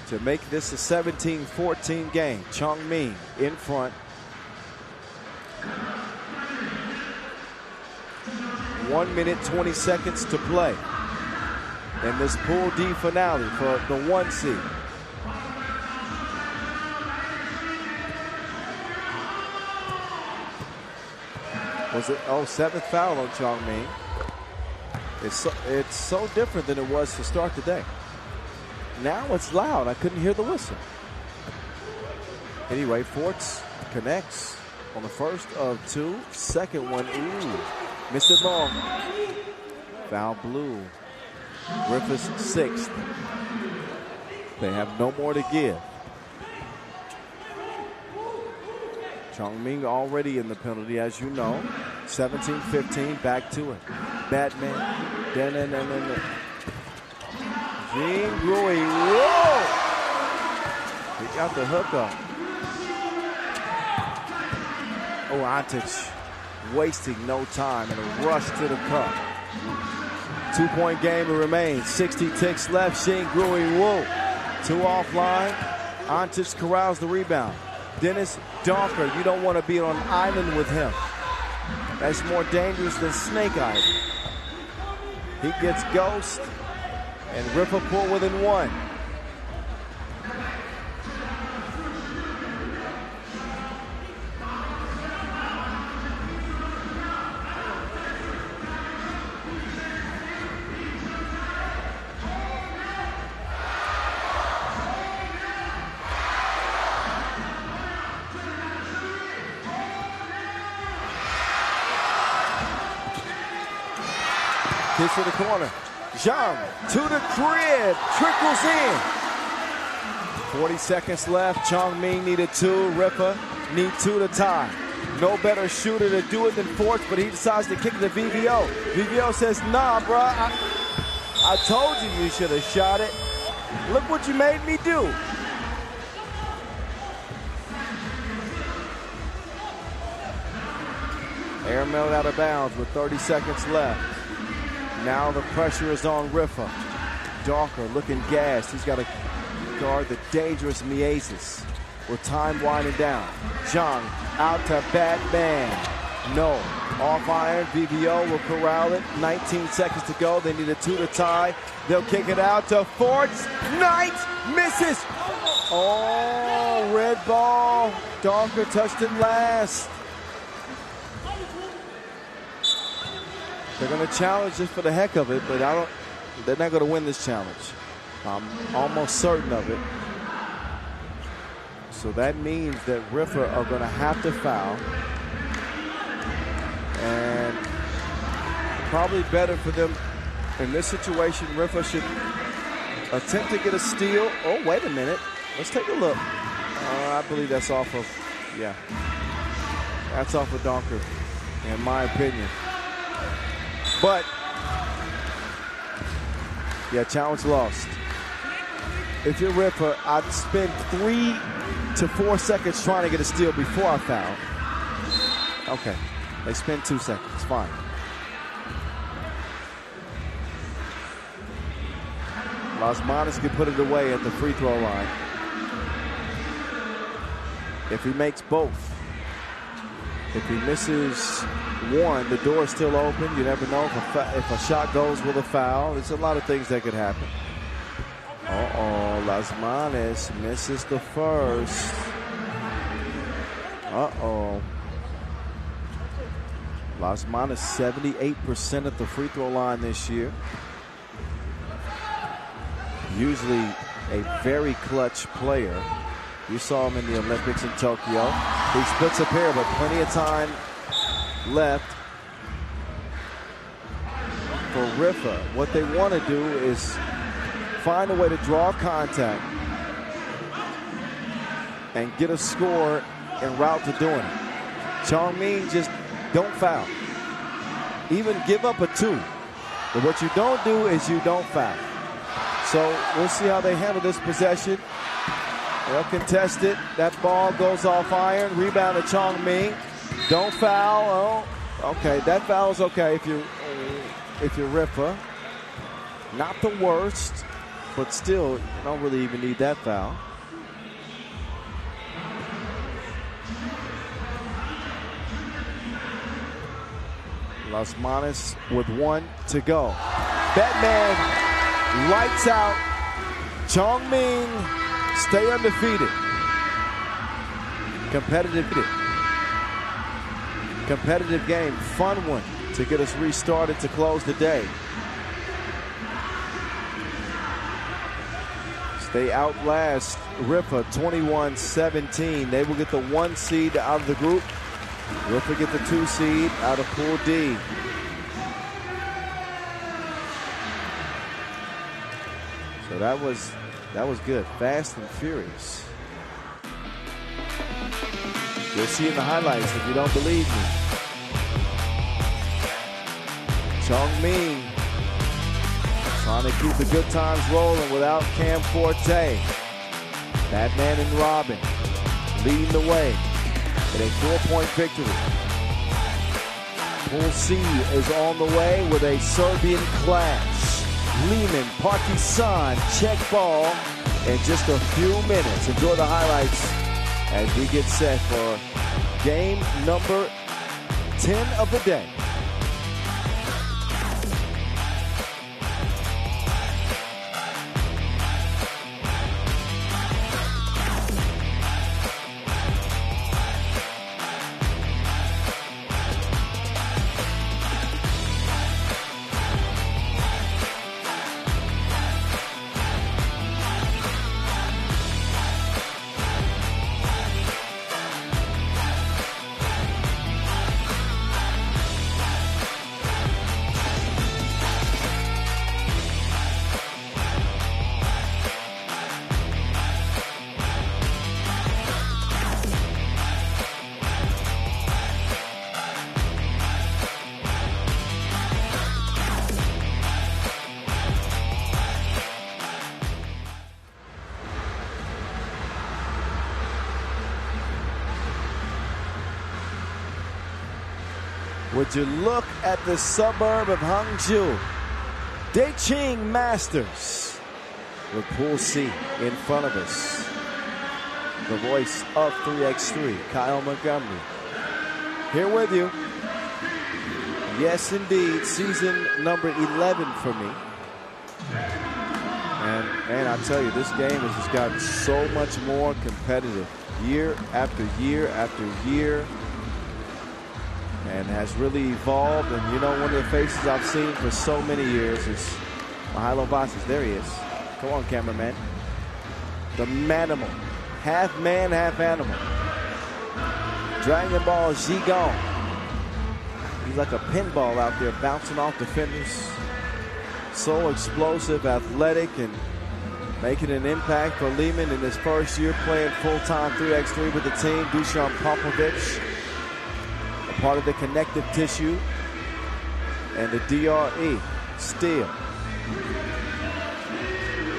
Speaker 5: to make this a 17-14 game. Chongming in front. 1 minute, 20 seconds to play in this Pool D finale for the 1 seed. Was it, 7th foul on Chongming. It's so different than it was to start the day. Now it's loud. I couldn't hear the whistle. Anyway, Forts connects on the first of 2. Second one, missed it long. Foul blue. Riffa's 6th. They have no more to give. Chongming already in the penalty, as you know. 17-15, back to it. Batman. Jean Rui. Whoa! He got the hook up. Antich wasting no time in a rush to the cup. 2-point game remains. 60 ticks left. Xing Grui Wu. 2 offline. Antich corrals the rebound. Dennis Donker, you don't want to be on an island with him. That's more dangerous than Snake Island. He gets ghost, and Riffa pull within 1. Kiss to the corner. Zhang to the crib. Trickles in. 40 seconds left. Chongming needed 2. Riffa need 2 to tie. No better shooter to do it than Forts, but he decides to kick it to VVO. VVO says, nah, bro. I told you should have shot it. Look what you made me do. Airmailed out of bounds with 30 seconds left. Now the pressure is on Riffa. Darker looking gassed. He's got to guard the dangerous Miasis with time winding down. Zhang out to Batman. No. Off iron. VVO will corral it. 19 seconds to go. They need a 2 to tie. They'll kick it out to Forts. Knight misses. Oh, red ball. Darker touched it last. They're going to challenge just for the heck of it, but they're not going to win this challenge. I'm almost certain of it. So that means that Riffa are going to have to foul. And probably better for them in this situation. Riffa should attempt to get a steal. Oh, wait a minute. Let's take a look. I believe that's off of, yeah. That's off of Donker, in my opinion. But, yeah, challenge lost. If you're Riffa, I'd spend 3 to 4 seconds trying to get a steal before I foul. Okay, they spend 2 seconds, fine. Las Manas can put it away at the free throw line. If he makes both. If he misses one, the door is still open. You never know if a shot goes with a foul. There's a lot of things that could happen. Uh-oh, Las Manas misses the first. Uh-oh. Las Manas 78% at the free throw line this year. Usually a very clutch player. You saw him in the Olympics in Tokyo. He splits a pair, but plenty of time left for Riffa. What they want to do is find a way to draw contact and get a score en route to doing it. Chongming, just don't foul. Even give up a 2. But what you don't do is you don't foul. So we'll see how they handle this possession. They'll contest it. That ball goes off iron. Rebound to Chongming. Don't foul. Oh, okay. That foul is okay if you're Riffa. Not the worst, but still, you don't really even need that foul. Las Manas with 1 to go. Batman lights out. Chongming stay undefeated. Competitive game, fun one to get us restarted to close the day. They outlast Riffa 21-17. They will get the 1 seed out of the group. Riffa get the 2 seed out of Pool D. So that was good. Fast and furious. You'll see in the highlights if you don't believe me. Chongming trying to keep the good times rolling without Cam Forte. Batman and Robin leading the way in a 4-point victory. Pool C is on the way with a Serbian clash. Liman, Partizan, check ball in just a few minutes. Enjoy the highlights as we get set for game number 10 of the day. Would you look at the suburb of Huzhou? Deqing Masters with Pool C in front of us. The voice of 3x3, Kyle Montgomery, here with you. Yes, indeed, season number 11 for me. And I tell you, this game has just gotten so much more competitive year after year after year, and has really evolved. And you know, one of the faces I've seen for so many years is Mihailo Vasis. There he is. Come on, cameraman. The manimal. Half man, half animal. Dragon Ball Zhejiang. He's like a pinball out there bouncing off defenders. So explosive, athletic, and making an impact for Liman in his first year playing full-time 3x3 with the team. Dusan Popovic, a part of the connective tissue, and the DRE, still.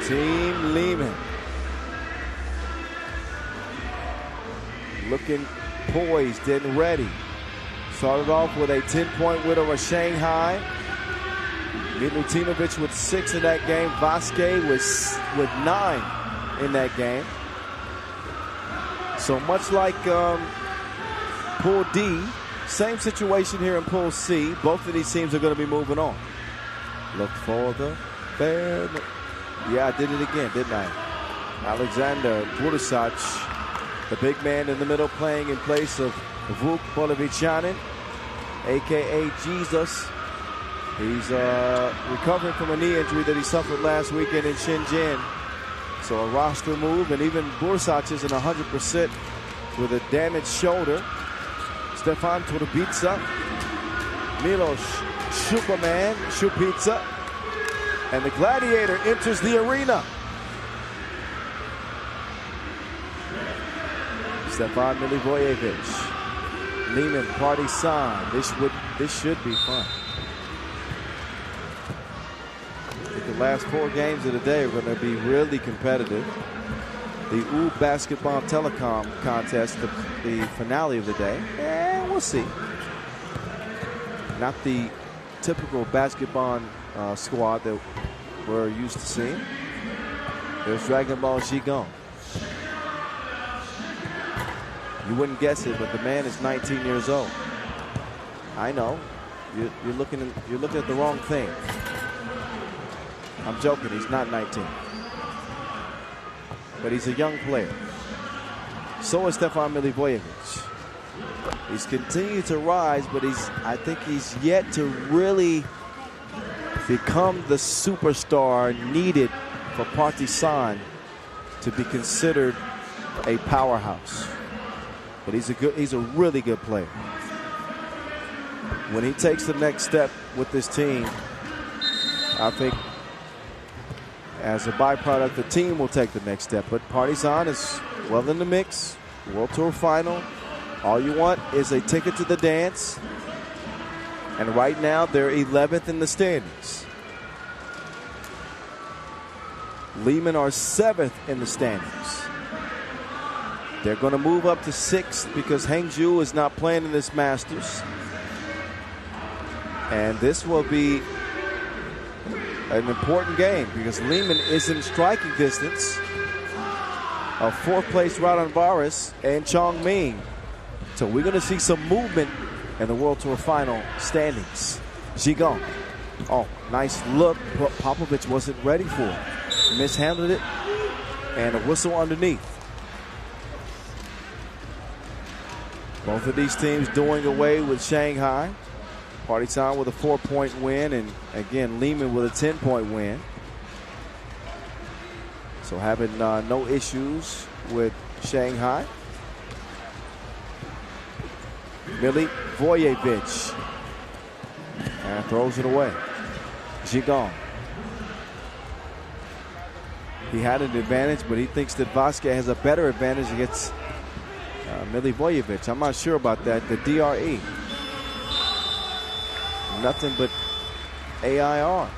Speaker 5: Team Liman looking poised and ready. Started off with a 10-point win over Shanghai. Milutinovic with 6 in that game. Vasquez with 9 in that game. So much like Pool D, same situation here in Pool C. Both of these teams are going to be moving on. Look for the fair. Yeah, I did it again, didn't I? Alexander Bursac, the big man in the middle, playing in place of Vuk Bolovichanin, a.k.a. Jesus. He's recovering from a knee injury that he suffered last weekend in Shenzhen. So a roster move, and even Bursac isn't 100% with a damaged shoulder. Stefan Turbica, Milos Shupica, and the Gladiator enters the arena. Stefan Milivojevic, Liman, Partizan. This should be fun. I think the last 4 games of the day are going to be really competitive. The U Basketball Telekom contest, the finale of the day, and we'll see. Not the typical basketball squad that we're used to seeing. There's Dragon Ball Zhejiang. You wouldn't guess it, but the man is 19 years old. I know. You're looking at the wrong thing. I'm joking. He's not 19. But he's a young player. So is Stefan Milivojevic. He's continued to rise, but I think he's yet to really become the superstar needed for Partizan to be considered a powerhouse. But he's a really good player. When he takes the next step with this team, I think as a byproduct, the team will take the next step. But Partizan is well in the mix. World Tour final. All you want is a ticket to the dance. And right now, they're 11th in the standings. Liman are 7th in the standings. They're going to move up to 6th because Hangzhou is not playing in this Masters. And this will be an important game because Liman is in striking distance of 4th place Radon Varis and Chongming. So we're going to see some movement in the World Tour final standings. Zhejiang. Oh, nice look, but Popovic wasn't ready for it. Mishandled it, and a whistle underneath. Both of these teams doing away with Shanghai. Partizan with a 4-point win, and again, Liman with a 10-point win. So having no issues with Shanghai. Milivojevic. And throws it away. Zhejiang. He had an advantage, but he thinks that Vasquez has a better advantage against Milivojevic. I'm not sure about that. The DRE. Nothing but AIR.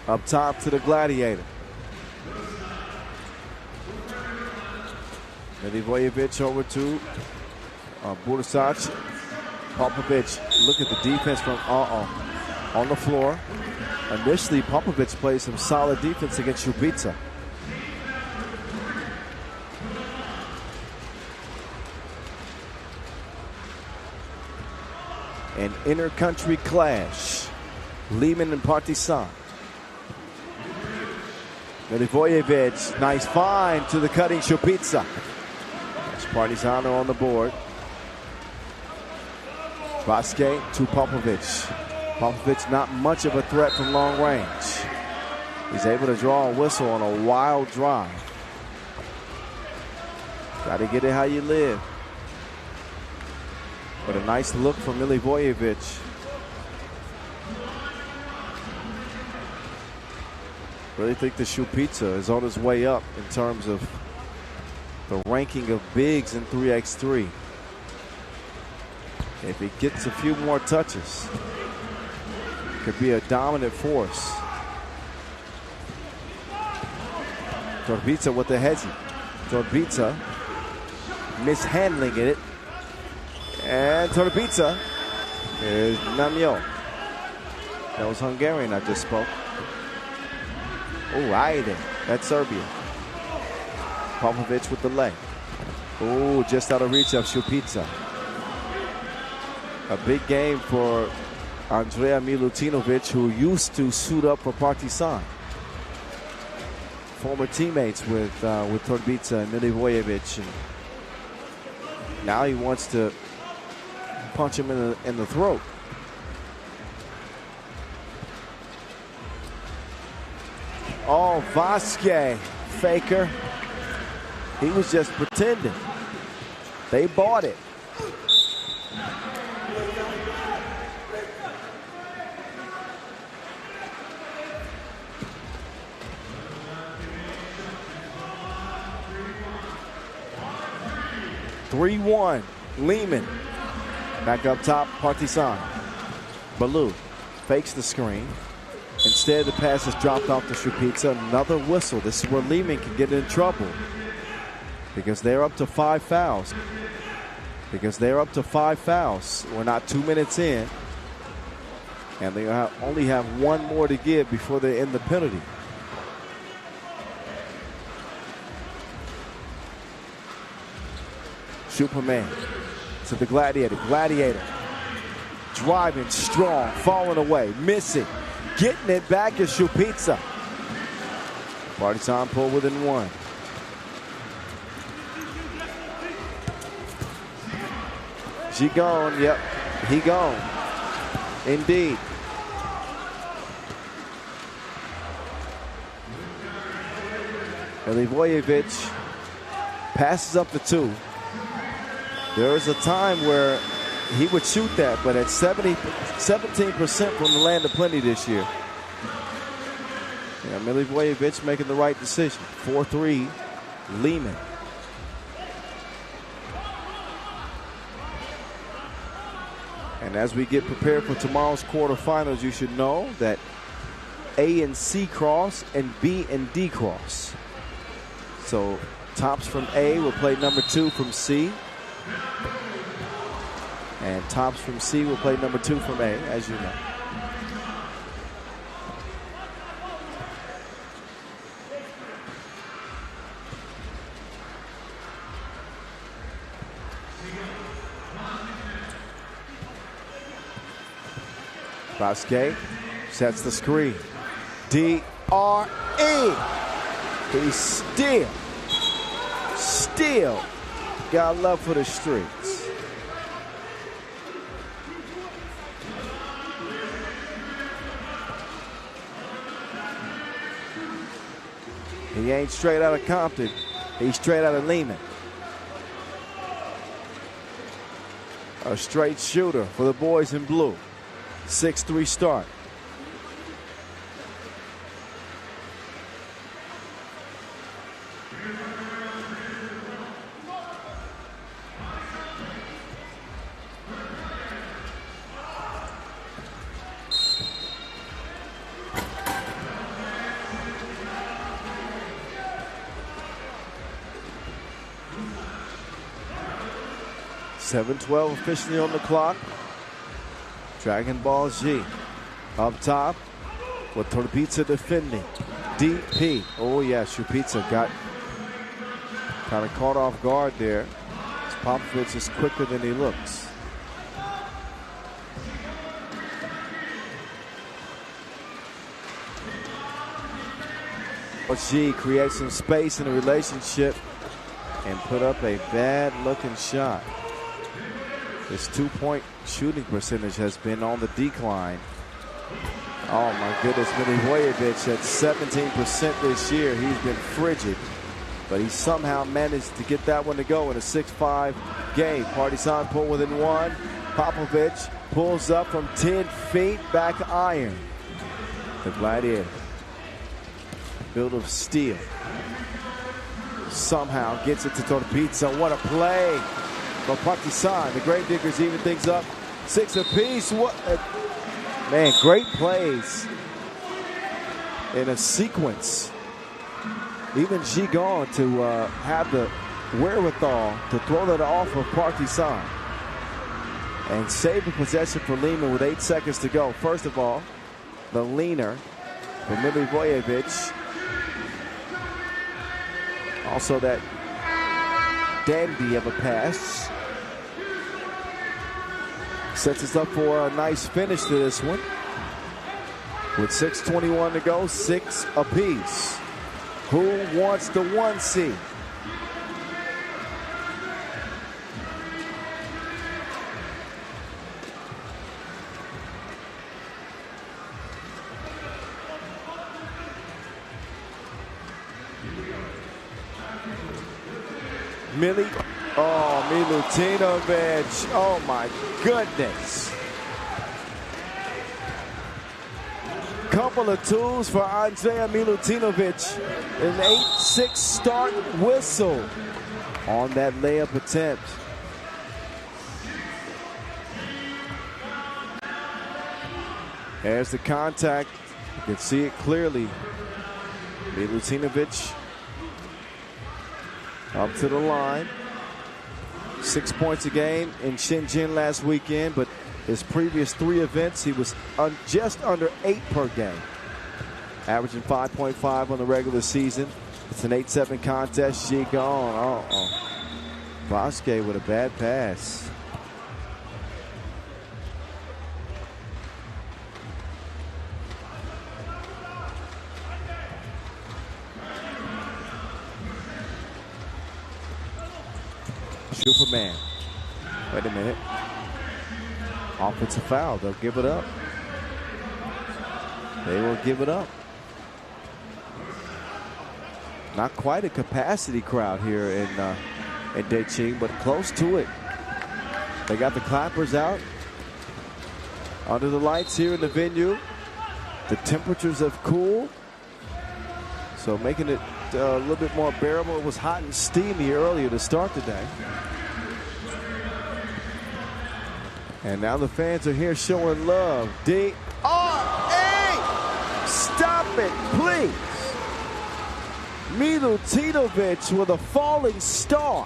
Speaker 5: Up top to the Gladiator. Milivojevic over to Burasac. Popovic, look at the defense from on the floor. Initially, Popovic played some solid defense against Šubica. An inter-country clash. Liman and Partizan. Milivojevic, nice find to the cutting Šubica. Partizan on the board. Vasquez to Popovic. Popovic not much of a threat from long range. He's able to draw a whistle on a wild drive. Got to get it how you live. But a nice look from Milivojevic. Really think the Šubica is on his way up in terms of the ranking of bigs in 3x3. If he gets a few more touches, could be a dominant force. Torbica with the hezi. Torbica mishandling it. And Torbica is Namio. That was Hungarian I just spoke. Oh, Aiden. That's Serbia. Popovic with the leg. Oh, just out of reach of Šubica. A big game for Andrea Milutinovic, who used to suit up for Partizan. Former teammates with Torbica and Milivojevic. And now he wants to punch him in the throat. Oh, Vasquez, faker. He was just pretending. They bought it. (3-1). Liman. Back up top, Partizan. Balou fakes the screen. Instead, the pass is dropped off to Šubica. Another whistle. This is where Liman can get in trouble. Because they're up to 5 fouls. We're not 2 minutes in. And they only have one more to give before they end the penalty. Superman to the Gladiator. Gladiator driving strong, falling away, missing. Getting it back is Šubica. Partizan pull within one. She gone, yep, he gone. Indeed. Milivojevic passes up the 2. There was a time where he would shoot that, but at 17% from the land of plenty this year. Yeah, Milivojevic making the right decision. 4-3, Liman. And as we get prepared for tomorrow's quarterfinals, you should know that A and C cross and B and D cross. So tops from A will play number 2 from C. And tops from C will play number 2 from A, as you know. Vasquez sets the screen. D-R-E. He's still got love for the streets. He ain't straight out of Compton. He's straight out of Liman. A straight shooter for the boys in blue. 6-3 start. 7:12 officially on the clock. Dragon Ball Z up top with Torpizza defending. DP. Oh yeah, Shupizza got kind of caught off guard there. Popovich is quicker than he looks. G creates some space in the relationship and put up a bad looking shot. His 2-point shooting percentage has been on the decline. Oh my goodness, Milivojevic at 17% this year. He's been frigid, but he somehow managed to get that one to go in a 6-5 game. Partizan pull within one. Popovich pulls up from 10 feet, back iron. The Gladiator, built of steel, somehow gets it to Torpizza. What a play for Partizan. The Gravediggers even things up 6 apiece. What a, man, great plays in a sequence. Even Zhejiang to have the wherewithal to throw that off of Partizan and save the possession for Liman with 8 seconds to go. First of all, the leaner for Milivojevic. Also that dandy of a pass. Sets us up for a nice finish to this one. With 6:21 to go, 6 apiece. Who wants the 1 seed? Milutinovic. Oh my goodness. Couple of twos for Andrea Milutinovic. An 8-6 start whistle on that layup attempt. There's the contact. You can see it clearly. Milutinovic up to the line. 6 points a game in Shenzhen last weekend, but his previous 3 events, he was just under 8 per game. Averaging 5.5 on the regular season. It's an 8-7 contest. Zhejiang. Vasquez with a bad pass. Superman. Wait a minute. Offensive foul. They'll give it up. They will give it up. Not quite a capacity crowd here in Deqing, but close to it. They got the clappers out under the lights here in the venue. The temperatures have cooled, so making it a little bit more bearable. It was hot and steamy earlier to start the day. And now the fans are here showing love. D-R-A! Stop it, please. Milutinovic with a falling star.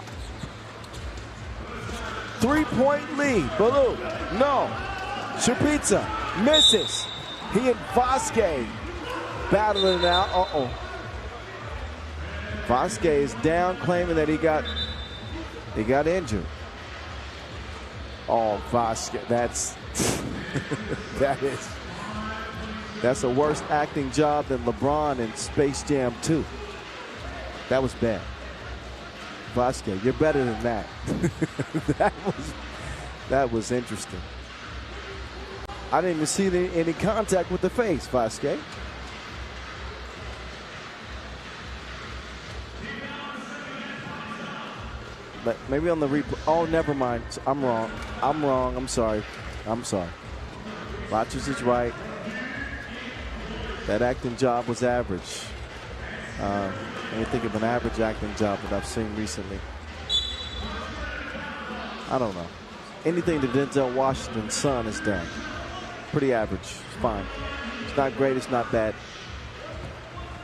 Speaker 5: 3-point lead. Baloo, no. Shupizza misses. He and Vasquez battling it out. Uh-oh. Vasquez is down, claiming that he got injured. Oh, Vasquez, that's that's a worse acting job than LeBron in Space Jam 2. That was bad. Vasquez, you're better than that. that was interesting. I didn't even see any contact with the face, Vasquez. But maybe on the replay. Oh, never mind. I'm wrong. I'm sorry. Rogers is right. That acting job was average. Let me think of an average acting job that I've seen recently. I don't know. Anything that Denzel Washington's son has done. Pretty average. It's fine. It's not great. It's not bad.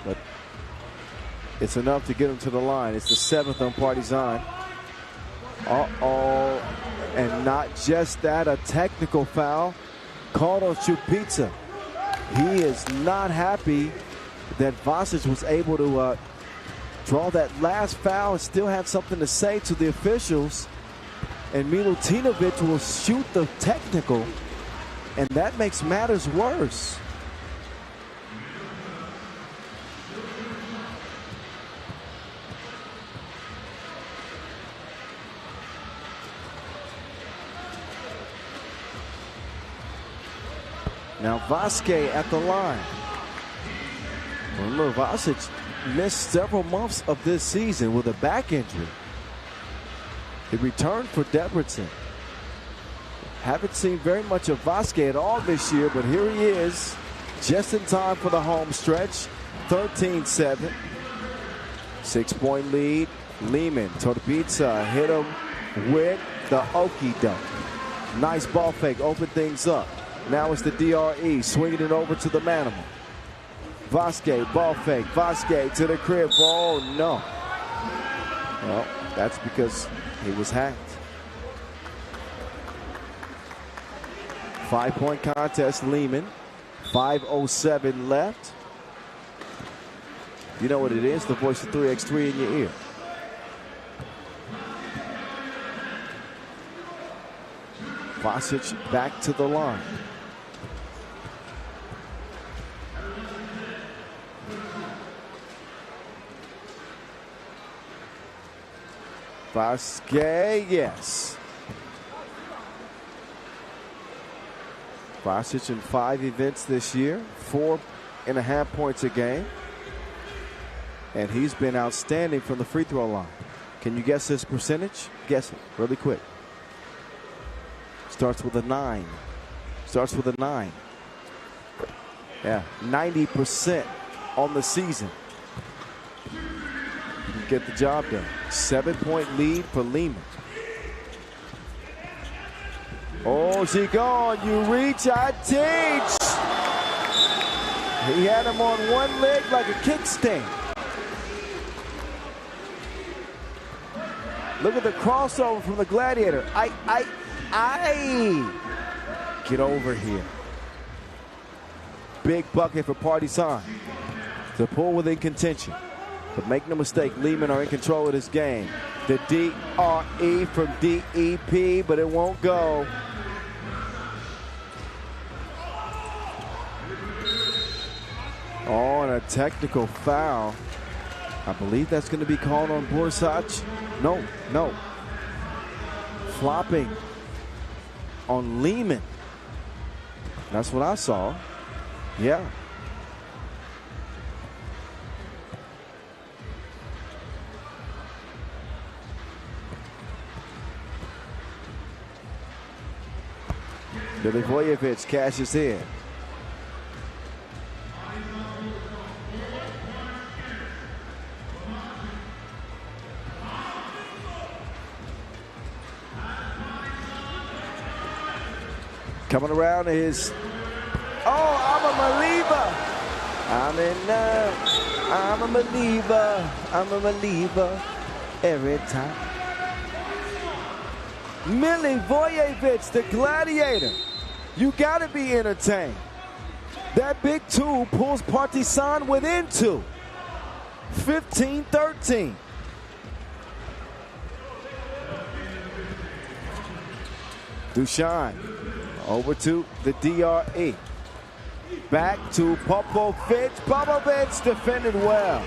Speaker 5: But it's enough to get him to the line. It's the 7th on Partizan. Uh-oh. And not just that, a technical foul called on Chupitsa. He is not happy that Vasic was able to draw that last foul and still have something to say to the officials. And Milutinovic will shoot the technical, and that makes matters worse. Now Vasquez at the line. Remember, Vasic missed several months of this season with a back injury. He returned for Debrecen. Haven't seen very much of Vasquez at all this year, but here he is, just in time for the home stretch. 13-7. 6-point lead. Liman, Torbica hit him with the okie doke. Nice ball fake, open things up. Now it's the DRE, swinging it over to the Manimal. Vasquez, ball fake, Vasquez to the crib. Oh, no. Well, that's because he was hacked. 5-point contest, Liman. 5:07 left. You know what it is, the voice of 3x3 in your ear. Vasic back to the line. Vasquez, yes. Vasic in 5 events this year, 4.5 points a game. And he's been outstanding from the free throw line. Can you guess his percentage? Guess it really quick. Starts with a 9. Starts with a 9. Yeah, 90% on the season. You can get the job done. 7-point lead for Liman. Oh, she gone. You reach, I teach. He had him on one leg like a kickstand. Look at the crossover from the Gladiator. Get over here. Big bucket for Partizan to pull within contention. But make no mistake, Liman are in control of this game. The DRE from DEP, but it won't go. Oh, and a technical foul. I believe that's going to be called on Borsac. No. Flopping on Liman. That's what I saw. Yeah. Milivojevic cashes in. Coming around is, oh, I'm a believer. I'm a believer. I'm a believer every time. Milivojevic, the Gladiator. You got to be entertained. That big two pulls Partizan within 2. 15-13. Dusan over to the DRE. Back to Popovic. Popovic defended well.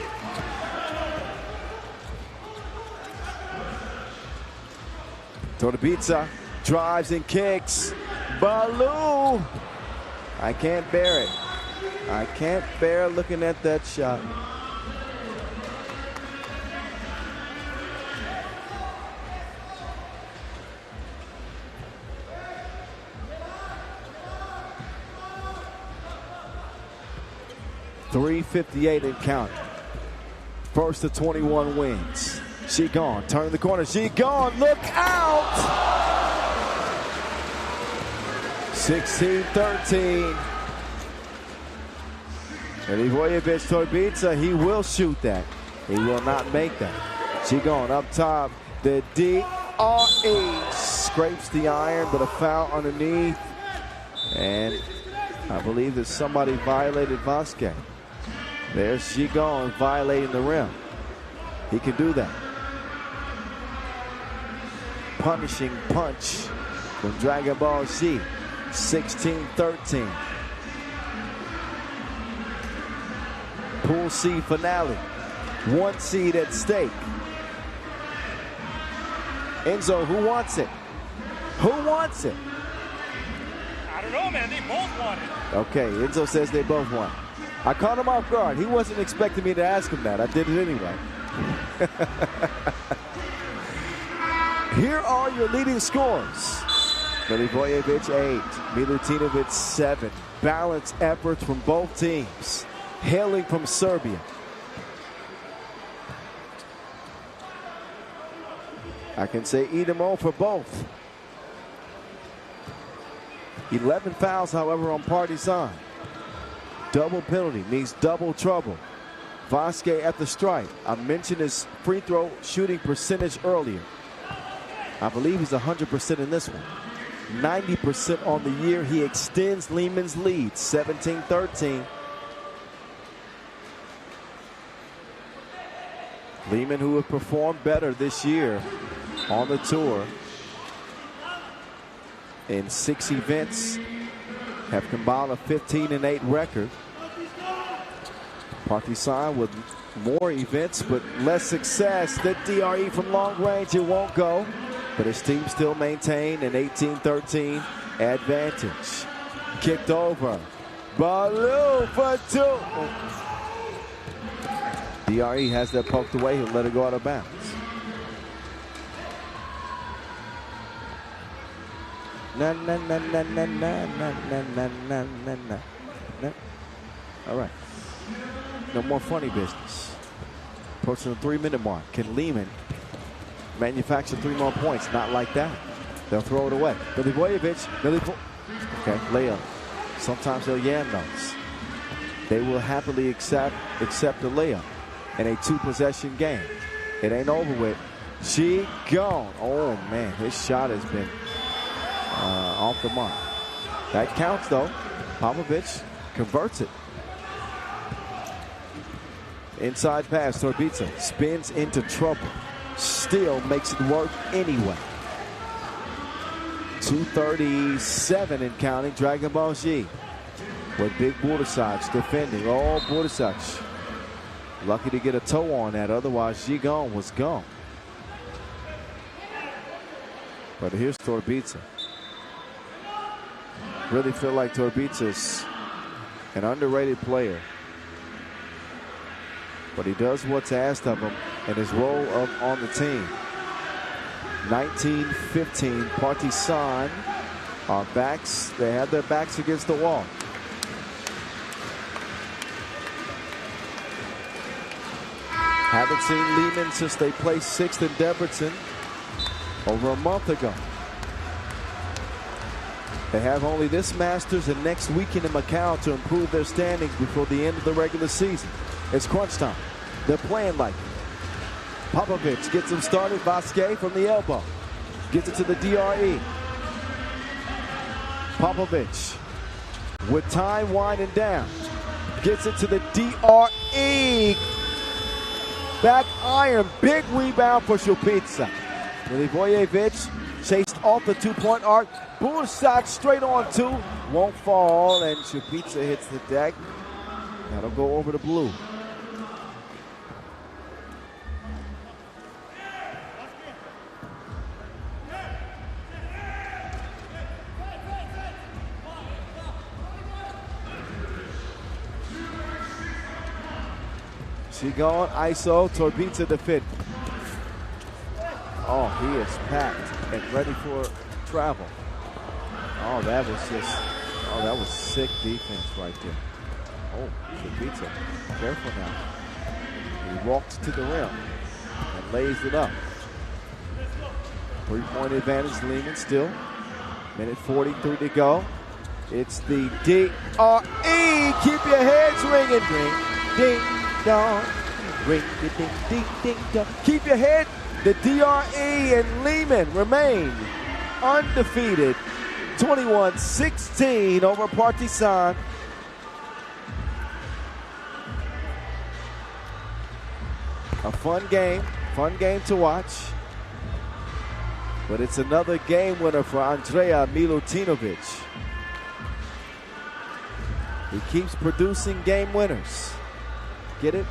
Speaker 5: Torbica drives and kicks. Baloo. I can't bear it. I can't bear looking at that shot. .358 and counting. First to 21 wins. She gone. Turn the corner. She gone. Look out! 16-13. Milivojevic Torbica. He will shoot that. He will not make that. She gone up top. The DRE. DRE scrapes the iron, but a foul underneath. And I believe that somebody violated Vasquez. There's Zhejiang violating the rim. He can do that. Punishing punch from Dragon Ball Z. 16-13. Pool C finale. 1 seed at stake. Enzo, who wants it? Who wants it?
Speaker 1: I don't know, man. They both want it.
Speaker 5: Okay, Enzo says they both want it. I caught him off guard. He wasn't expecting me to ask him that. I did it anyway. Here are your leading scores. Milivojevic 8, Milutinovic 7. Balanced efforts from both teams. Hailing from Serbia. I can say Idemo for both. 11 fouls, however, on Partizan. Double penalty means double trouble. Vasquez at the stripe. I mentioned his free throw shooting percentage earlier. I believe he's 100% in this one. 90% on the year. He extends Liman's lead, 17-13. Liman, who have performed better this year on the tour in 6 events, have combined a 15-8 record. Partizan with more events but less success. The DRE from long range, it won't go. But his team still maintained an 18-13 advantage. Kicked over. Baloo for 2. DRE has that poked away. He'll let it go out of bounds. Na na na na na na na na na na na na. All right. No more funny business. Approaching the 3-minute mark. Can Liman manufacture 3 more points? Not like that. They'll throw it away. Milivojevic. Okay, layup. Sometimes they'll yam those. They will happily accept a layup in a 2-possession game. It ain't over with. She gone. Oh man, his shot has been off the mark. That counts though. Popovich converts it. Inside pass, Torbica spins into trouble. Still makes it work anyway. 2:37 and counting. Dragon Ball Z with big Partizan defending. Oh, Partizan lucky to get a toe on that. Otherwise, Zhejiang was gone. But here's Torbica. Really feel like Torbica's an underrated player. But he does what's asked of him in his role on the team. 19-15, Partizan are backs. They have their backs against the wall. Haven't seen Liman since they placed 6th in Debrecen over a month ago. They have only this Masters and next weekend in Macau to improve their standings before the end of the regular season. It's crunch time. They're playing like it. Popovich gets him started. Vasquez from the elbow. Gets it to the DRE. Popovich with time winding down. Gets it to the DRE. Back iron. Big rebound for Šupica. Milivojevic chased off the 2-point arc. Bursac straight on 2. Won't fall, and Šupica hits the deck. That'll go over the blue. She going ISO, Torbica defend. Oh, he is packed and ready for travel. Oh, that was sick defense right there. Oh, Torbica, careful now. He walks to the rim and lays it up. 3-point advantage, Liman still. Minute 43 to go. It's the DRE. Keep your heads ringing. Ding, ding, dong. Ring, ding, ding, ding, dong. Keep your head The DRE and Liman remain undefeated, 21-16 over Partizan. A fun game to watch. But it's another game winner for Andrea Milutinovic. He keeps producing game winners. Get it?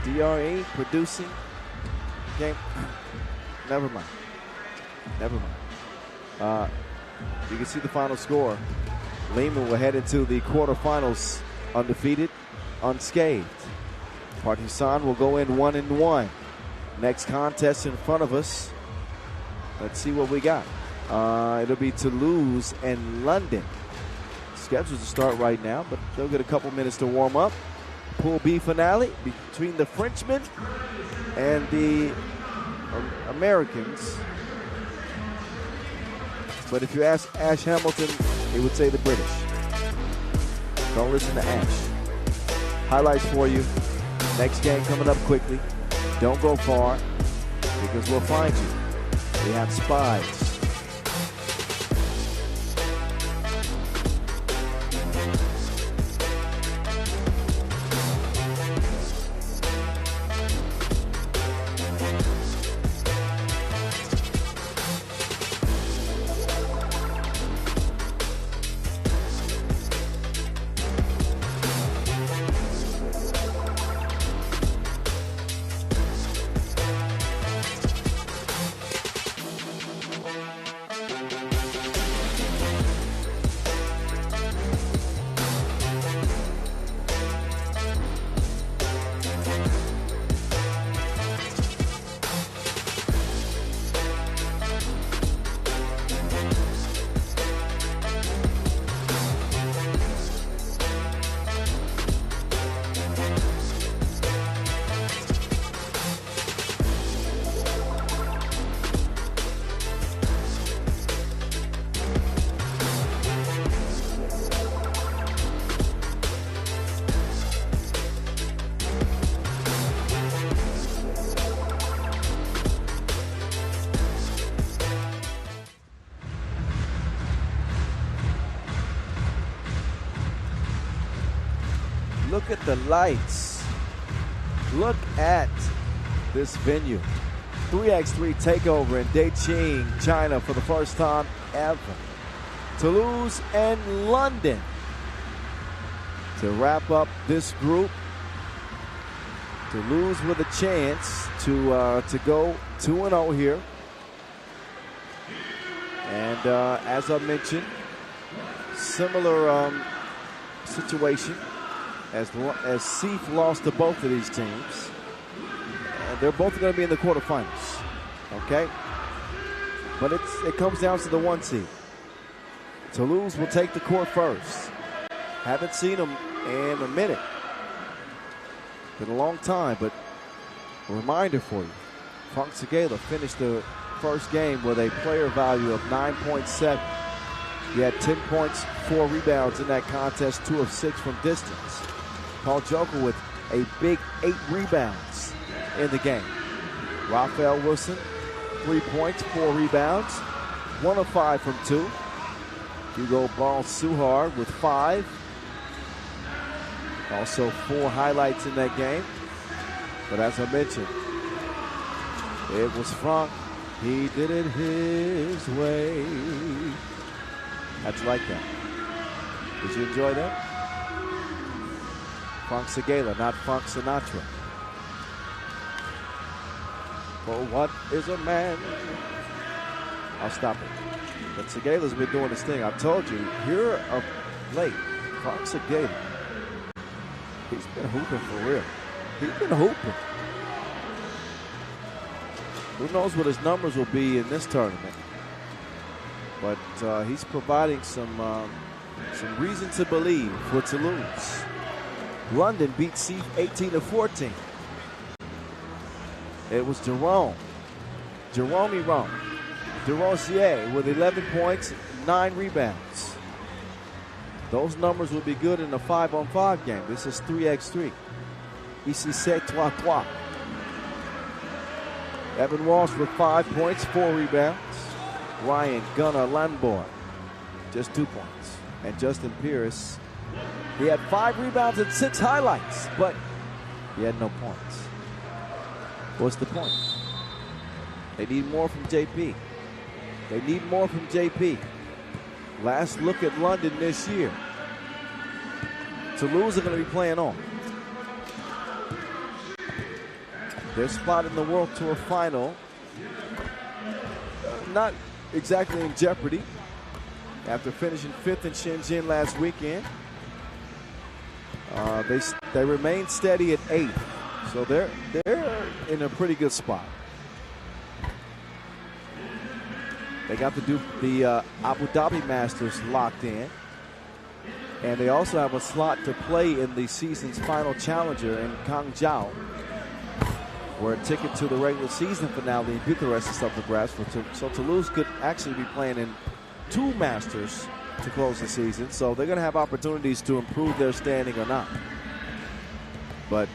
Speaker 5: DRE producing game. Never mind. You can see the final score. Liman will head into the quarterfinals undefeated, unscathed. Partizan will go in 1-1. Next contest in front of us. Let's see what we got. It'll be Toulouse and London. Scheduled to start right now, but they'll get a couple minutes to warm up. Pool B finale between the Frenchmen and the Americans. But if you ask Ash Hamilton, he would say the British. Don't listen to Ash. Highlights for you. Next game coming up quickly. Don't go far because we'll find you. We have spies. Look at the lights. Look at this venue. 3x3 takeover in Deqing, China for the first time ever. Toulouse and London to wrap up this group. Toulouse with a chance to go 2-0 here. And as I mentioned, similar situation as Seif lost to both of these teams. They're both going to be in the quarterfinals, okay? But it comes down to the 1 seed. Toulouse will take the court first. Haven't seen them in a minute. Been a long time, but a reminder for you. Frank Segala finished the first game with a player value of 9.7. He had 10 points, 4 rebounds in that contest, 2 of 6 from distance. Paul Joker with a big 8 rebounds in the game. Raphael Wilson, 3 points, 4 rebounds, 1 of 5 from 2. Hugo Ball-Suhar with 5. Also 4 highlights in that game. But as I mentioned, it was Frank. He did it his way. How'd you like that? Did you enjoy that? Frank Segala, not Frank Sinatra. For what is a man? I'll stop it. But Segala's been doing his thing. I've told you, here of late, Frank Segala, he's been hooping for real. He's been hooping. Who knows what his numbers will be in this tournament? But he's providing some reason to believe for Toulouse. London beat Seif 18-14. It was Jerome DeRosier with 11 points, 9 rebounds. Those numbers would be good in a 5-on-5 game. This is 3x3. Ici c'est 3-3. Evan Walsh with 5 points, 4 rebounds. Ryan Gunnar Landborg, just 2 points. And Justin Pierce, he had 5 rebounds and 6 highlights, but he had no points. What's the point? They need more from JP. They need more from JP. Last look at London this year. Toulouse are going to be playing on. Their spot in the World Tour final, not exactly in jeopardy after finishing 5th in Shenzhen last weekend. They remain steady at 8th, so they're in a pretty good spot. They got the Abu Dhabi Masters locked in, and they also have a slot to play in the season's final challenger in Hangzhou, where a ticket to the regular season finale in Bucharest is up for grabs. So Toulouse could actually be playing in 2 Masters to close the season. So they're going to have opportunities to improve their standing or not. But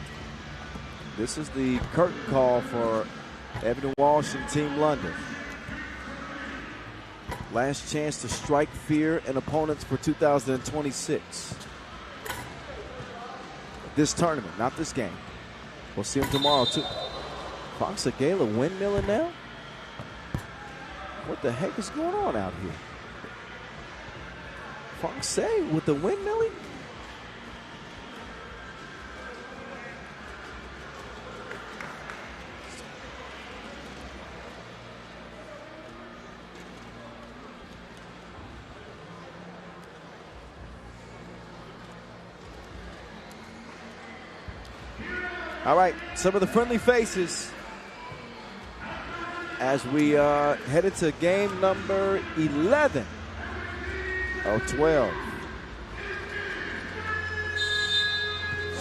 Speaker 5: this is the curtain call for Evan Walsh and Team London. Last chance to strike fear in opponents for 2026. This tournament, not this game. We'll see him tomorrow, too. Fox Agala windmilling now? What the heck is going on out here? Fox with the windmilling? All right, some of the friendly faces as we head into game number 11 of 12.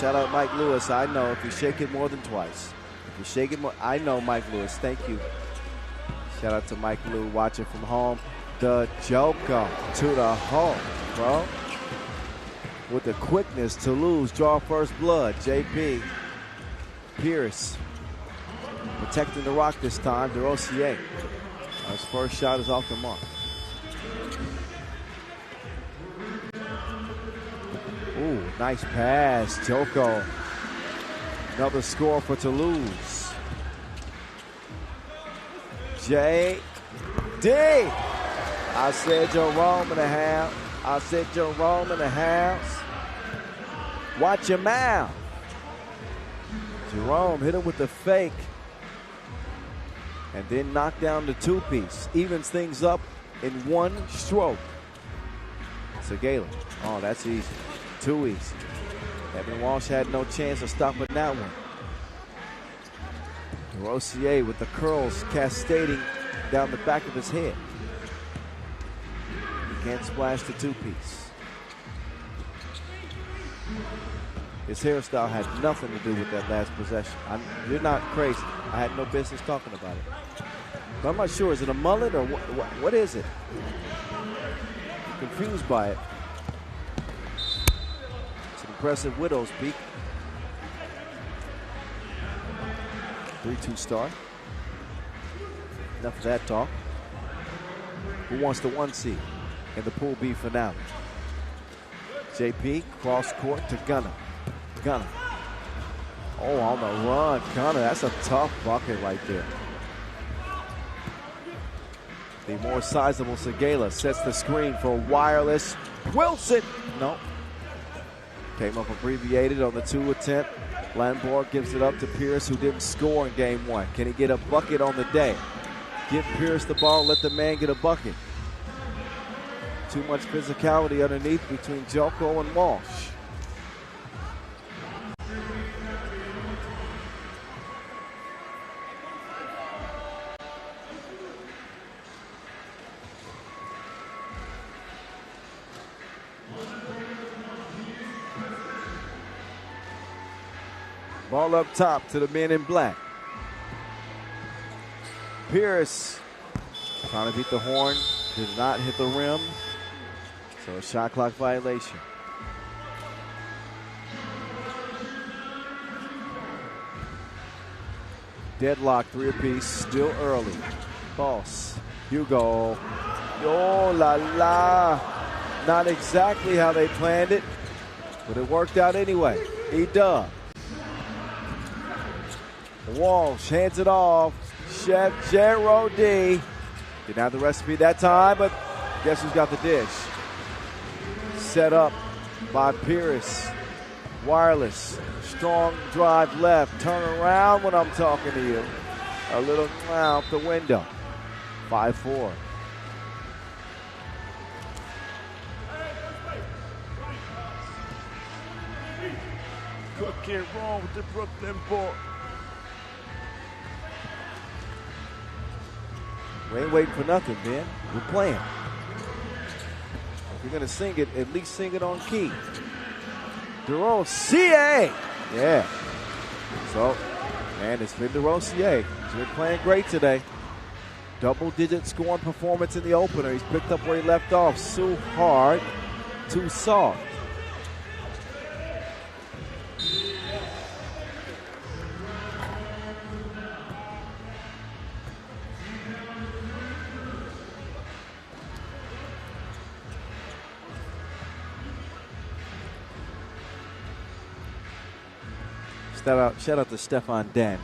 Speaker 5: Shout out Mike Lewis. I know if you shake it more than twice. If you shake it more, I know Mike Lewis. Thank you. Shout out to Mike Lou watching from home. The Joker to the hole, bro. With the quickness, Toulouse draw first blood. JP Pierce protecting the rock this time. DeRosier. His first shot is off the mark. Ooh, nice pass, Joko. Another score for Toulouse. J.D. I said Jerome in the house. I said Jerome in the house. Watch your mouth. Jerome hit him with the fake and then knocked down the 2-piece. Evens things up in 1 stroke. Segala. Oh, that's easy. Too easy. Evan Walsh had no chance of stopping that one. Rossier with the curls cascading down the back of his head. He can't splash the 2-piece. His hairstyle had nothing to do with that last possession. You're not crazy. I had no business talking about it. But I'm not sure. Is it a mullet or what is it? I'm confused by it. It's an impressive widow's peak. 3-2 start. Enough of that talk. Who wants the 1 seed in the Pool B finale? JP, cross court to Gunnar. Gunnar. Oh, on the run, Gunnar. That's a tough bucket right there. The more sizable Segala sets the screen for Wireless. Wilson. No. Came up abbreviated on the 2 attempt. Landborg gives it up to Pierce, who didn't score in game 1. Can he get a bucket on the day? Give Pierce the ball, let the man get a bucket. Too much physicality underneath between Joko and Walsh. Ball up top to the men in black. Pierce trying to beat the horn, did not hit the rim. So a shot clock violation. Deadlock, 3 apiece, still early. Boss, Hugo. Oh la la. Not exactly how they planned it, but it worked out anyway. E-Dub. Walsh hands it off. Chef Jerody. Didn't have the recipe that time, but guess who's got the dish? Set up by Pierce. Wireless. Strong drive left. Turn around when I'm talking to you. A little out the window. 5-4.
Speaker 6: Cook it wrong with the Brooklyn ball.
Speaker 5: We ain't waiting for nothing, man. We're playing. If you're going to sing it, at least sing it on key. DeRosier. Yeah. So, man, it's been DeRosier. He's been playing great today. Double-digit scoring performance in the opener. He's picked up where he left off. So hard, too soft. Shout out to Stefan Dan.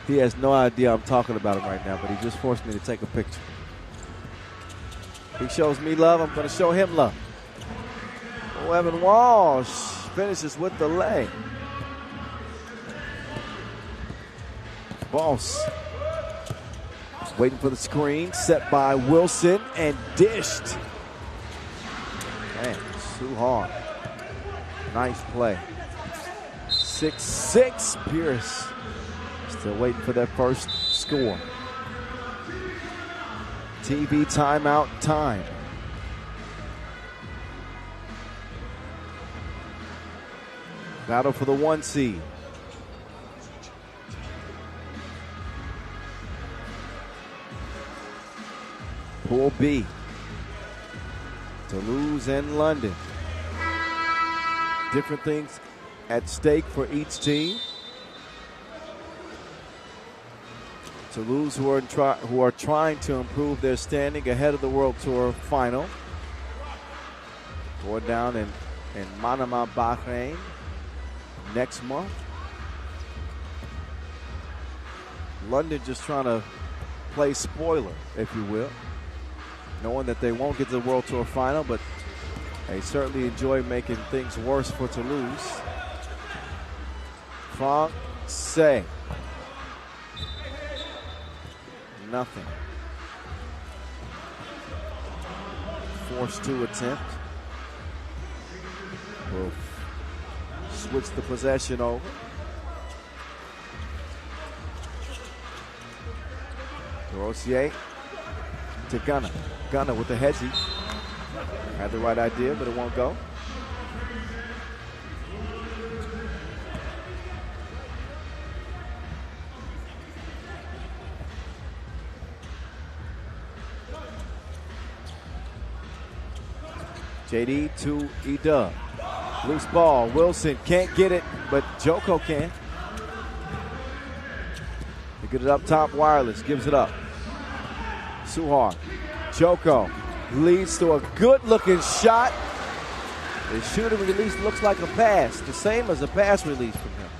Speaker 5: He has no idea I'm talking about him right now, but he just forced me to take a picture. He shows me love, I'm going to show him love. Oh, Evan Walsh finishes with the leg. Boss waiting for the screen, set by Wilson and dished. Man, too hard. Nice play. 6-6, Pierce still waiting for that first score. TV timeout time. Battle for the 1 seed. Pool B. Toulouse and London. Different things at stake for each team. Toulouse, who are trying to improve their standing ahead of the World Tour final. Going down in Manama, Bahrain next month. London just trying to play spoiler, if you will, knowing that they won't get to the World Tour final, but they certainly enjoy making things worse for Toulouse. Francais. Nothing. Forced to attempt. We'll switch the possession over. Rosier to Gunner. Gunner with the headsy. Had the right idea, but it won't go. JD to E-Dub. Loose ball. Wilson can't get it, but Joko can. They get it up top. Wireless gives it up. Suhar. Joko leads to a good-looking shot. The shooting release looks like a pass, the same as a pass release from him.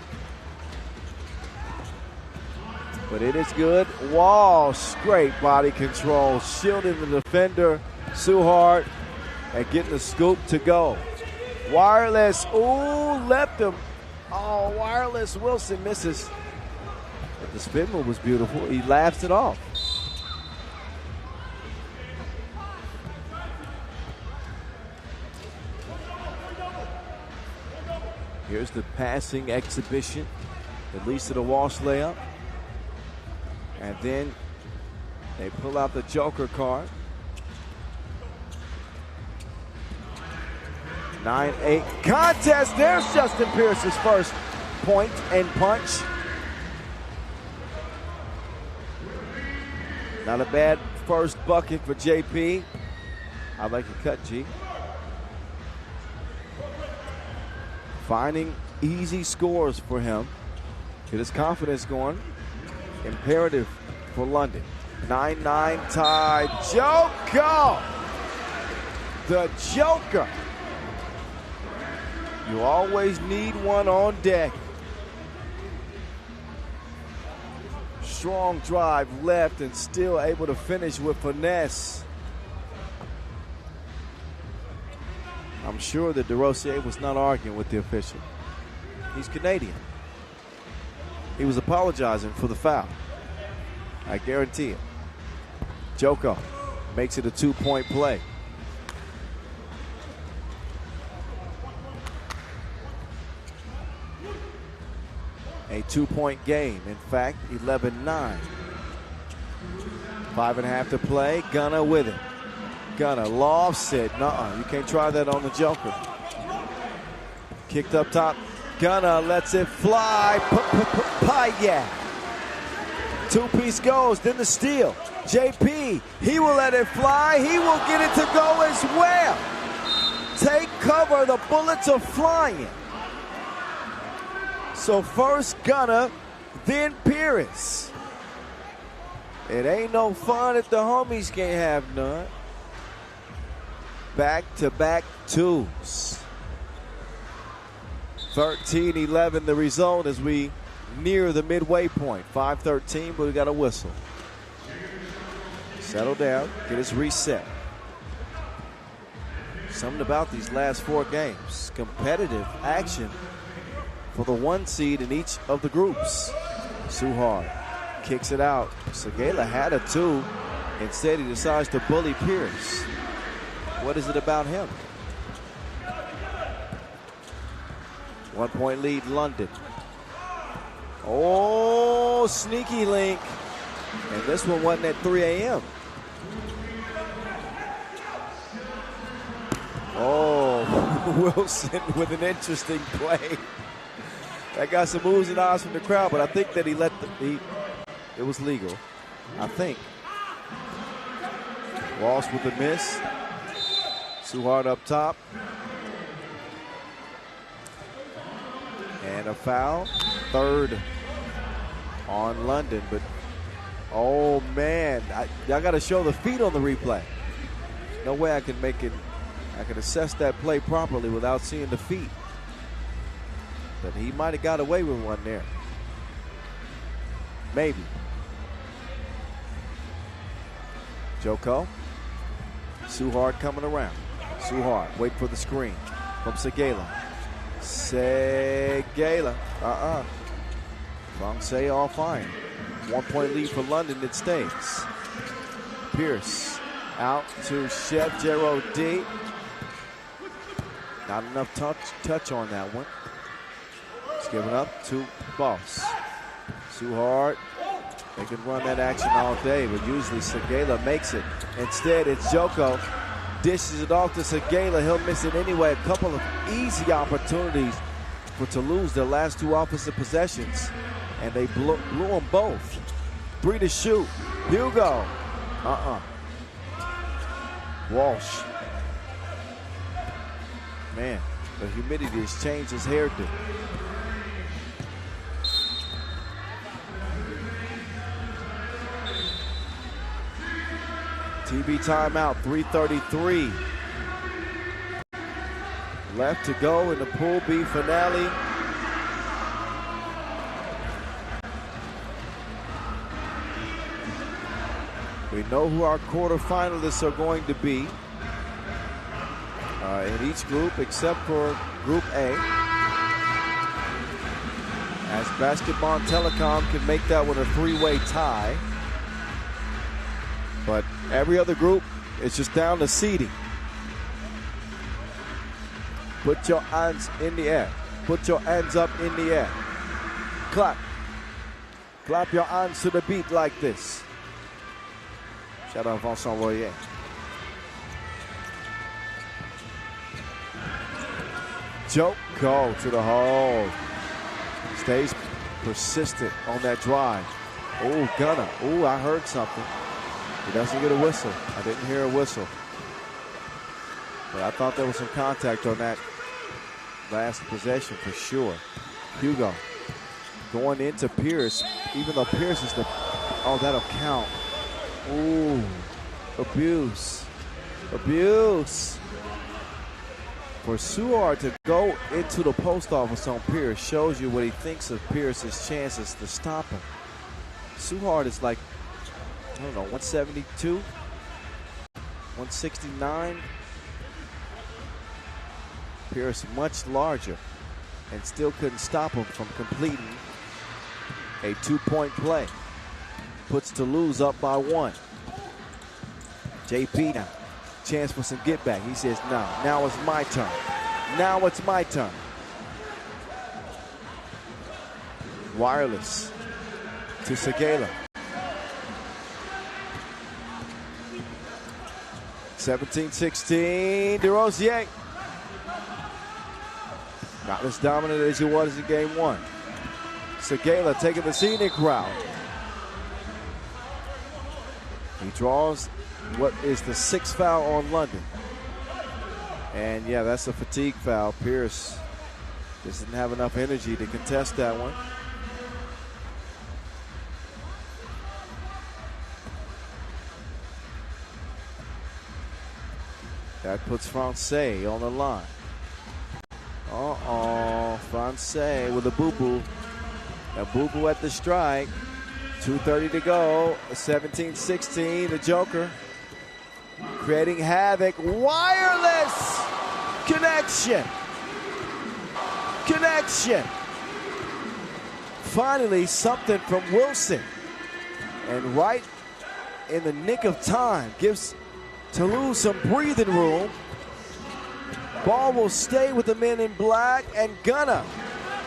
Speaker 5: But it is good. Walsh, great body control, shielding the defender. Suhar. And getting the scoop to go. Wireless, ooh, left him. Oh, Wireless, Wilson misses. But the spin move was beautiful. He laughs it off. Here's the passing exhibition, at least to the Walsh layup. And then they pull out the Joker card. 9-8 contest. There's Justin Pierce's first point and punch. Not a bad first bucket for JP. I like the cut, G. Finding easy scores for him. Get his confidence going. imperative for London. 9-9 tie. Joker! The Joker. You always need one on deck. Strong drive left and still able to finish with finesse. I'm sure that DeRosier was not arguing with the official. He's Canadian. He was apologizing for the foul. I guarantee it. Joko makes it a 2-point play. A 2-point game. In fact, 11-9. 5.5 to play. Gunna with it. Gunna lofts it. Nuh-uh. You can't try that on the Joker. Kicked up top. Gunna lets it fly. Payet. Two-piece goes. Then the steal. JP. He will let it fly. He will get it to go as well. Take cover. The bullets are flying. So first Gunna, then Pierce. It ain't no fun if the homies can't have none. Back-to-back twos. 13-11 the result as we near the midway point. 5-13, but we got a whistle. Settle down, get us reset. Something about these last 4 games. Competitive action for the 1 seed in each of the groups. Suhar kicks it out. Segala had a 2. Instead, he decides to bully Pierce. What is it about him? 1-point lead, London. Oh, sneaky link. And this one wasn't at 3 a.m. Oh, Wilson with an interesting play. That got some oohs and ahs from the crowd, but I think that it was legal. I think. Walsh with a miss. Suhard up top. And a foul. 3rd on London, but oh man, y'all got to show the feet on the replay. No way I can assess that play properly without seeing the feet. But he might have got away with one there. Maybe. Joko. Suhard coming around. Suhard, wait for the screen from Segala. Segala. Francais all fine. 1-point lead for London, it stays. Pierce out to Chef Gerald-D. Not enough touch on that one. It's given up to Boss. Suhard. They can run that action all day, but usually Segala makes it. Instead, it's Joko. Dishes it off to Segala. He'll miss it anyway. A couple of easy opportunities for Toulouse, their last 2 offensive possessions. And they blew them both. 3 to shoot. Hugo. Walsh. Man, the humidity has changed his hairdo. TV timeout, 3:33 left to go in the Pool B finale. We know who our quarterfinalists are going to be in each group except for Group A. As Basketball and Telekom can make that one a 3-way tie. But every other group, it's just down to seeding. Put your hands in the air. Put your hands up in the air. Clap. Clap your hands to the beat like this. Shout out Vincent Royer. Joke go to the hole. Stays persistent on that drive. Oh, Gunna. Oh, I heard something. He doesn't get a whistle. I didn't hear a whistle. But I thought there was some contact on that last possession for sure. Hugo. going into Pierce, even though Pierce is the, oh, that'll count. Ooh, abuse. Abuse. For Suhard to go into the post office on Pierce shows you what he thinks of Pierce's chances to stop him. Suhard is like, I don't know, 172, 169. Pierce much larger and still couldn't stop him from completing a 2-point play. Puts Toulouse up by 1. JP now, chance for some get back. He says, no, now it's my turn. Now it's my turn. Wireless to Segala. 17-16, DeRosier. Not as dominant as he was in game 1. Segala taking the scenic route. He draws what is the 6th foul on London. And yeah, that's a fatigue foul. Pierce just didn't have enough energy to contest that one. That puts Francais on the line. Francais with a boo-boo. A boo-boo at the strike. 2:30 to go. 17-16, the Joker. Creating havoc. Wireless! Connection. Connection. Finally, something from Wilson. And right in the nick of time, gives Toulouse some breathing room. Ball will stay with the men in black, and Gunna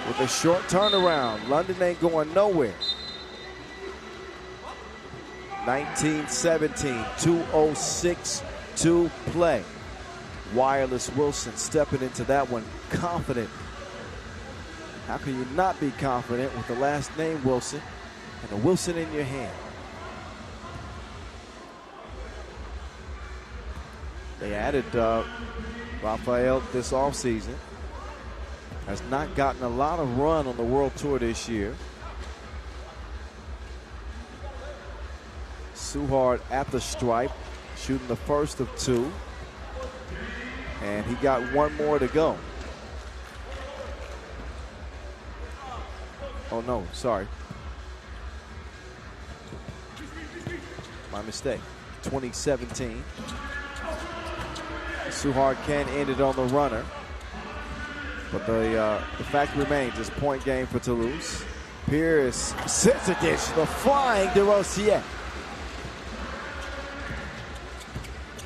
Speaker 5: with a short turnaround. London ain't going nowhere. 19-17, 2:06 to play. Wireless Wilson stepping into that one confident. How can you not be confident with the last name Wilson and a Wilson in your hand? They added Raphael this offseason. Has not gotten a lot of run on the World Tour this year. Suhard at the stripe, shooting the first of 2. And he got 1 more to go. Oh no, sorry. My mistake. 2017. Suhard can end it on the runner. But the fact remains, it's point game for Toulouse. Pierce sets a dish, the flying DeRosier.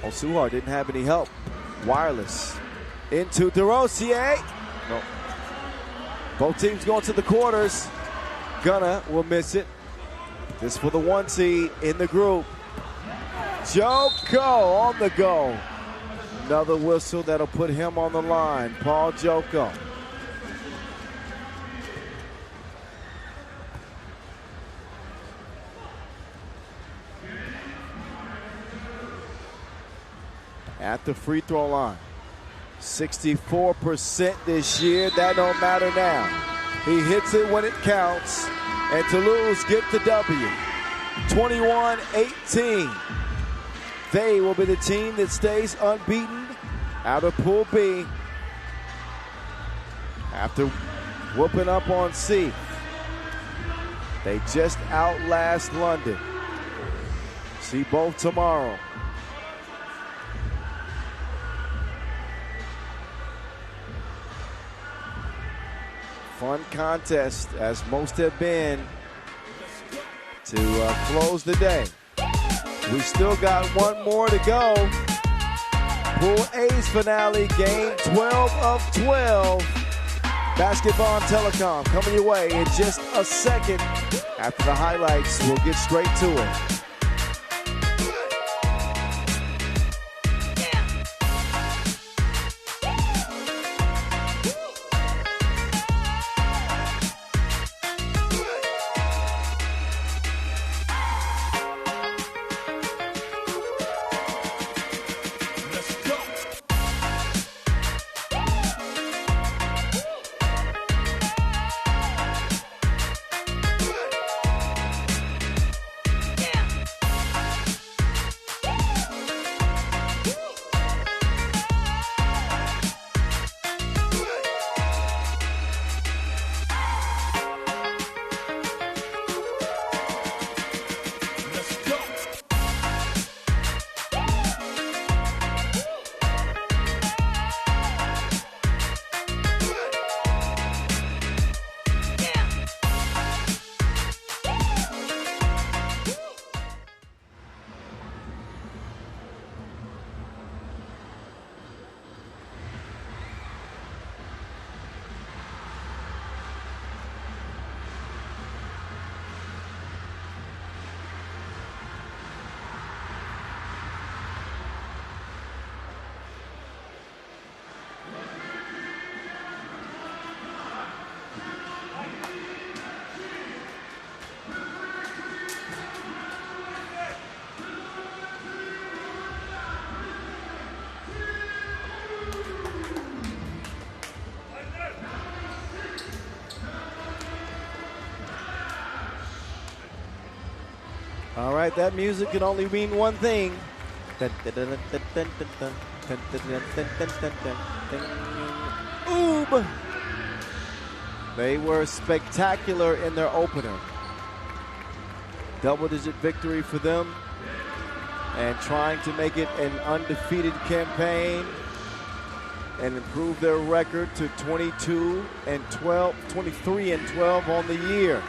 Speaker 5: Oh, Suhard didn't have any help. Wireless into DeRosier. No. Both teams going to the quarters. Gunna will miss it. This for the 1 seed in the group. Joko on the go. Another whistle that'll put him on the line. Paul Joko. At the free throw line. 64% this year. That don't matter now. He hits it when it counts. And Toulouse get the W. 21-18. They will be the team that stays unbeaten out of Pool B after whooping up on C. They just outlast London. See both tomorrow. Fun contest, as most have been, to close the day. We still got 1 more to go. Pool A's finale, game 12 of 12. Basketball on Telekom coming your way in just a second. After the highlights, we'll get straight to it. All right, that music can only mean one thing. Oob! They were spectacular in their opener. Double-digit victory for them, and trying to make it an undefeated campaign and improve their record to 23 and 12 on the year.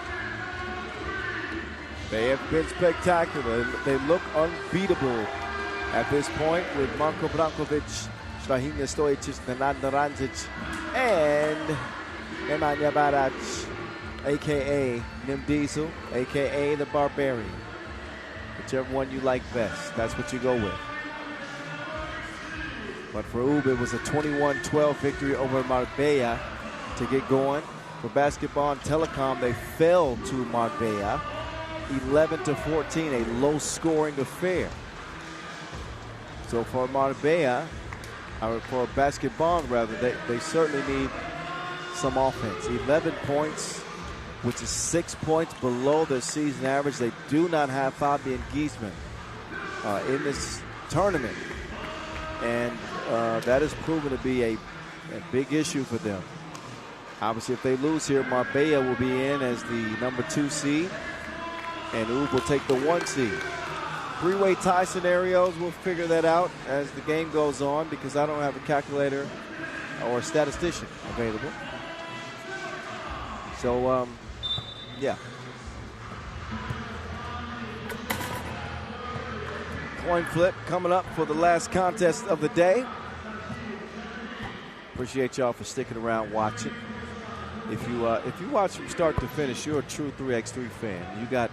Speaker 5: They have been spectacular. They look unbeatable at this point with Marko Brankovic, Strahinja Stojic, Nenad Naranjic, and Nemanja Barac, a.k.a. Nim Diesel, a.k.a. the Barbarian. Whichever one you like best, that's what you go with. But for UB, it was a 21-12 victory over Marbella to get going. For Basketball and Telekom, they fell to Marbella 11-14, a low-scoring affair. So for Marbella, or for Basketball rather, they certainly need some offense. 11 points, which is 6 points below their season average. They do not have Fabian Giesman in this tournament. And that has proven to be a big issue for them. Obviously, if they lose here, Marbella will be in as the number 2 seed, and UB will take the 1 seed. Three-way tie scenarios, we'll figure that out as the game goes on, because I don't have a calculator or a statistician available. So, yeah. Coin flip coming up for the last contest of the day. Appreciate y'all for sticking around watching. If you watch from start to finish, you're a true 3x3 fan. You got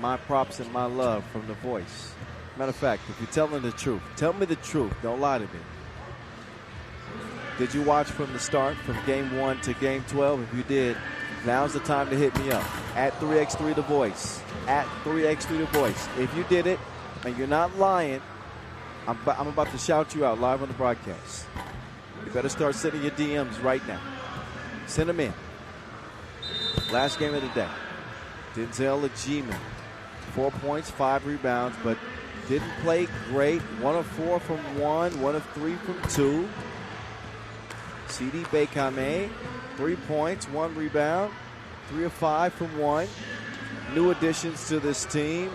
Speaker 5: my props and my love from the voice. Matter of fact, if you're telling the truth, tell me the truth. Don't lie to me. Did you watch from the start, from game 1 to game 12? If you did, now's the time to hit me up. At 3x3 The Voice. At 3x3 The Voice. If you did it and you're not lying, I'm about to shout you out live on the broadcast. You better start sending your DMs right now. Send them in. Last game of the day. Denzel Ajiman. 4 points, 5 rebounds, but didn't play great. 1 of 4 from 1, 1 of 3 from 2. CD Bekame, 3 points, 1 rebound, 3 of 5 from 1. New additions to this team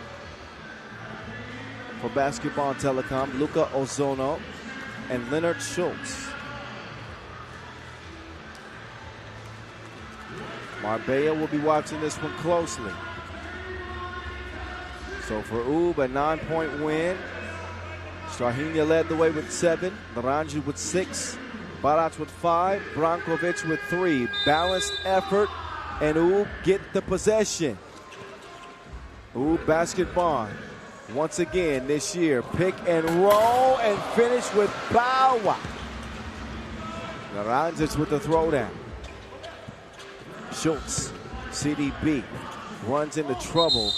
Speaker 5: for Basketball and Telekom, Luca Ozono and Leonard Schultz. Marbella will be watching this one closely. So for UB, a 9-point win. Strahinja led the way with 7, Naranji with 6, Barac with 5, Brankovic with 3. Balanced effort, and UB get the possession. UB Basketball, once again this year, pick and roll and finish with power. Naranjic with the throwdown. Schultz, CDB, runs into trouble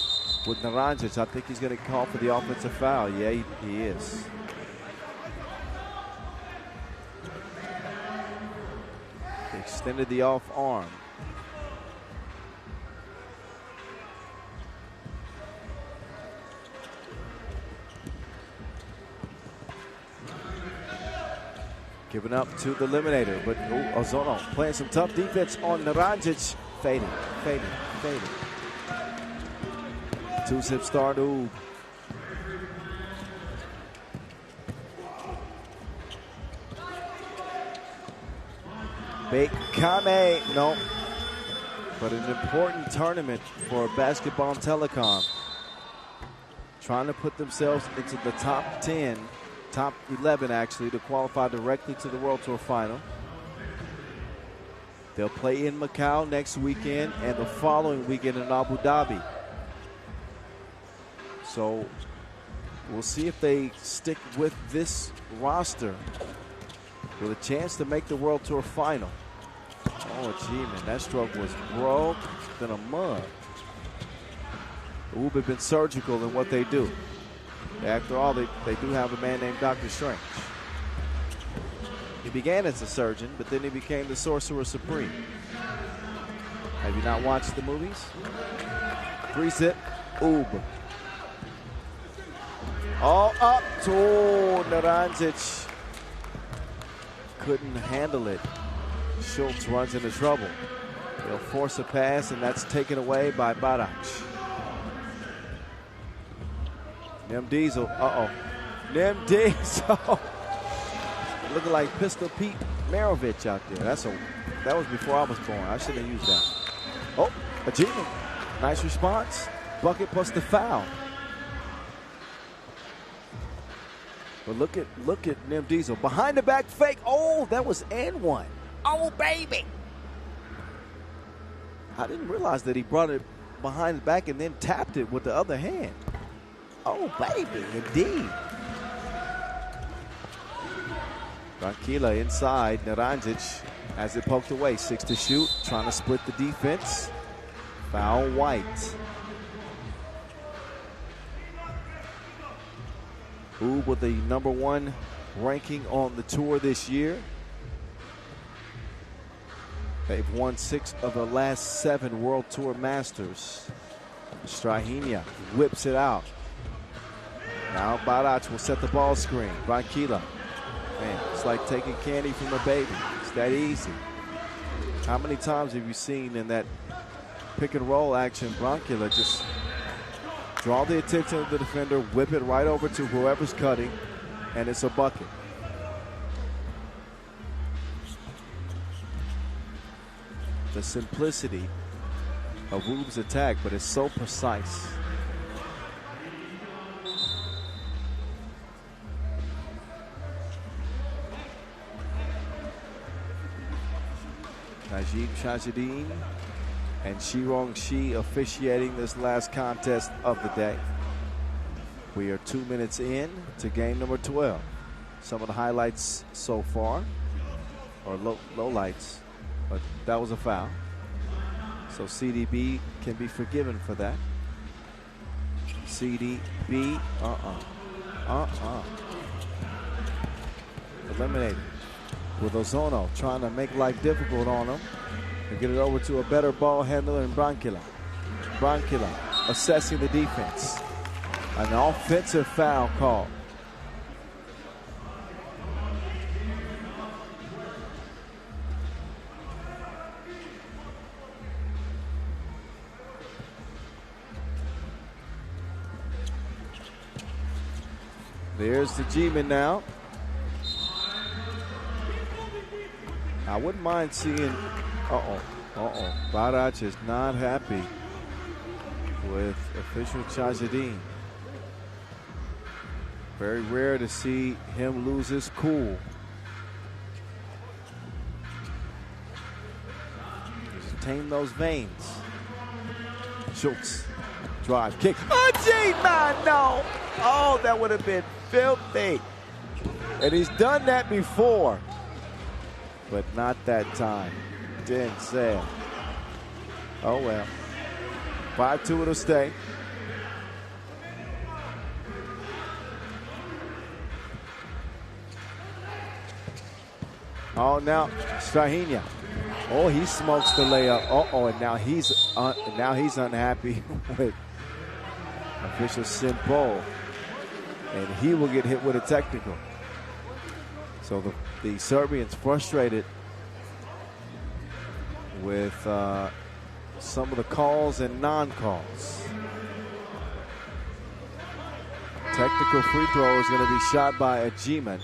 Speaker 5: with Naranjic. I think he's going to call for the offensive foul. Yeah, he is. He extended the off arm. Giving up to the eliminator, but Ozono playing some tough defense on Naranjic. Fading. 2-zip start to Bekame, no. But an important tournament for Basketball and Telekom. Trying to put themselves into the top 10, top 11 actually, to qualify directly to the World Tour Final. They'll play in Macau next weekend and the following weekend in Abu Dhabi. So we'll see if they stick with this roster with a chance to make the World Tour Final. Oh, gee, man, that stroke was broke than a mug. UB have been surgical in what they do. After all, they do have a man named Dr. Strange. He began as a surgeon, but then he became the Sorcerer Supreme. Have you not watched the movies? 3-zip, Ub. All up to Naranjic. Couldn't handle it. Schultz runs into trouble. They'll force a pass, and that's taken away by Barac. Nim Diesel, Nim Diesel. Looking like Pistol Pete Maravich out there. That was before I was born. I shouldn't have used that. Oh, Ajima. Nice response. Bucket plus the foul. But look at Nim Diesel. Behind the back fake. Oh, that was and one. Oh, baby. I didn't realize that he brought it behind the back and then tapped it with the other hand. Oh, baby, indeed. Branquilla inside. Naranjic as it poked away. 6 to shoot. Trying to split the defense. Foul White. Ub with the #1 ranking on the tour this year. They've won 6 of the last 7 World Tour Masters. Strahinja whips it out. Now Barac will set the ball screen. Branquilla. Man, it's like taking candy from a baby. It's that easy. How many times have you seen in that pick and roll action, Branquilla just draw the attention of the defender, whip it right over to whoever's cutting, and it's a bucket. The simplicity of Ub's attack, but it's so precise. Najib Shahideen and Shirong Shi officiating this last contest of the day. We are 2 minutes in to game number 12. Some of the highlights so far, or low lights, but that was a foul. So CDB can be forgiven for that. CDB, eliminated. With Ozono trying to make life difficult on him and get it over to a better ball handler in Branquilla. Branquilla assessing the defense. An offensive foul call. There's the G-man now. I wouldn't mind seeing, Barac is not happy with official Chajideen. Very rare to see him lose his cool. Just tame those veins. Schultz, drive, kick. Oh, G-man, no! Oh, that would have been filthy. And he's done that before. But not that time. Didn't say it. Oh well. 5-2 it'll stay. Oh, now Strahinja. Oh, he smokes the layup. And now he's unhappy with official Simpo, and he will get hit with a technical. So the Serbians frustrated with some of the calls and non-calls. Technical free throw is going to be shot by a G-man.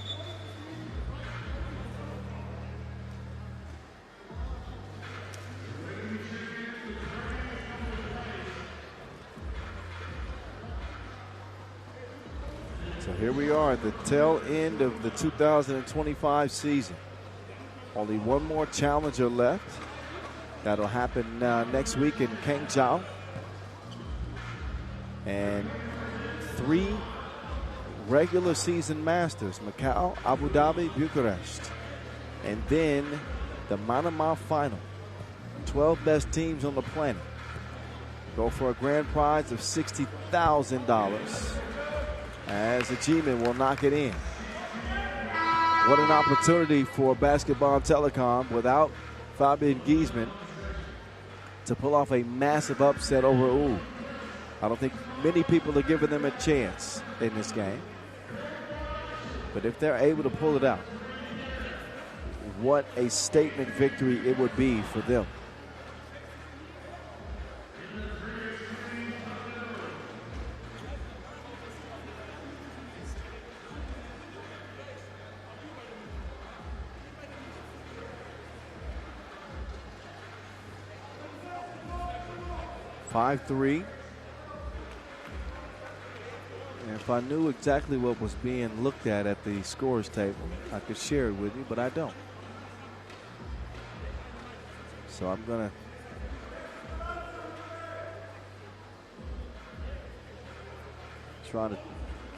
Speaker 5: So here we are at the tail end of the 2025 season. Only one more challenger left. That'll happen next week in Hangzhou. And 3 regular season masters: Macau, Abu Dhabi, Bucharest. And then the Manama final. 12 best teams on the planet go for a grand prize of $60,000. As the G-men will knock it in. What an opportunity for Basketball Telekom without Fabian Giesman to pull off a massive upset over Ub. I don't think many people are giving them a chance in this game. But if they're able to pull it out, what a statement victory it would be for them. (5-3). And if I knew exactly what was being looked at the scores table, I could share it with you, but I don't. So I'm going to try to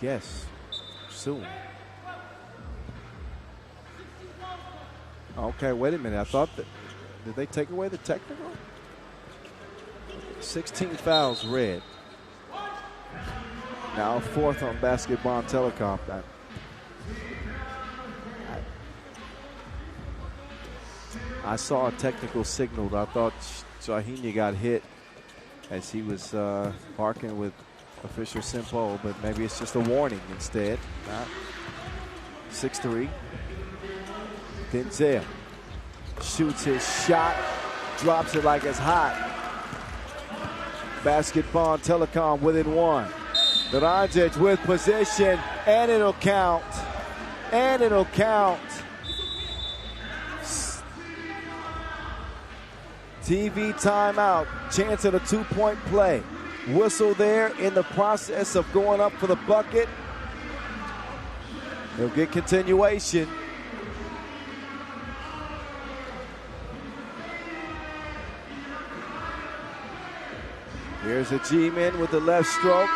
Speaker 5: guess soon. Okay, wait a minute. I thought that, did they take away the technical? 16 fouls red. Now fourth on Basketball Telekom. I saw a technical signal. I thought Zhejiang got hit as he was barking with official Simpo, but maybe it's just a warning instead. 6-3. Denzel shoots his shot, drops it like it's hot. Basketball Telekom within one. Dragic with position, and it'll count. And it'll count. TV timeout. Chance at a two-point play. Whistle there in the process of going up for the bucket. He'll get continuation. Here's a G-Man with the left stroke.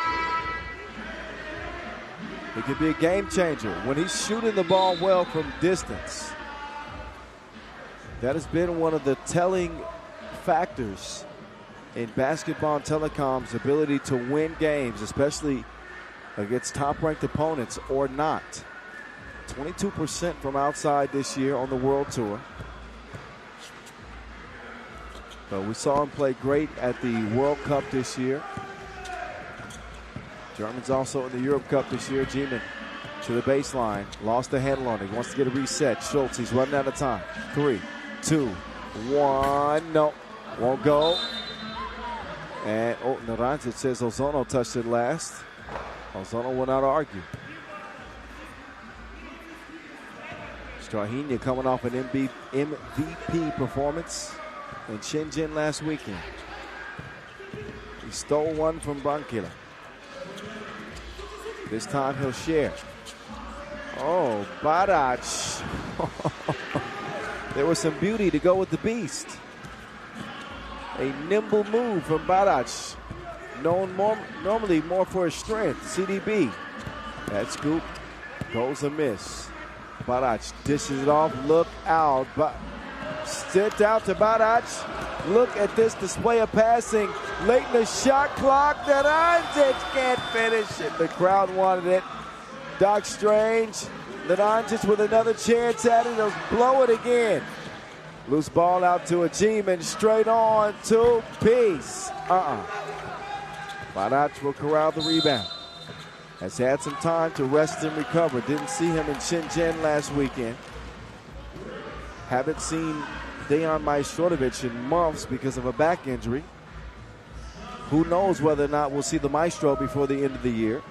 Speaker 5: He could be a game changer when he's shooting the ball well from distance. That has been one of the telling factors in Basketball Telekom's ability to win games, especially against top-ranked opponents or not. 22% from outside this year on the World Tour. But we saw him play great at the World Cup this year. Germans also in the Europe Cup this year. G-Man to the baseline. Lost the handle on it. Wants to get a reset. Schultz, he's running out of time. 3, 2, 1. No, won't go. And Naranjic says Ozono touched it last. Ozono will not argue. Zhejiang coming off an MVP performance in Shenzhen last weekend. He stole one from Branquilla. This time he'll share. Oh, Barac. There was some beauty to go with the beast. A nimble move from Barac. Known normally more for his strength. CDB. That scoop goes a miss. Barac dishes it off. Look out. Sent out to Barac. Look at this display of passing. Late in the shot clock. Naranjic can't finish it. The crowd wanted it. Doc Strange. Naranjic with another chance at it. He'll blow it again. Loose ball out to a G-Man. Straight on to Peace. Barac will corral the rebound. Has had some time to rest and recover. Didn't see him in Shenzhen last weekend. Haven't seen Dejan Majstorovic in months because of a back injury. Who knows whether or not we'll see the Maestro before the end of the year.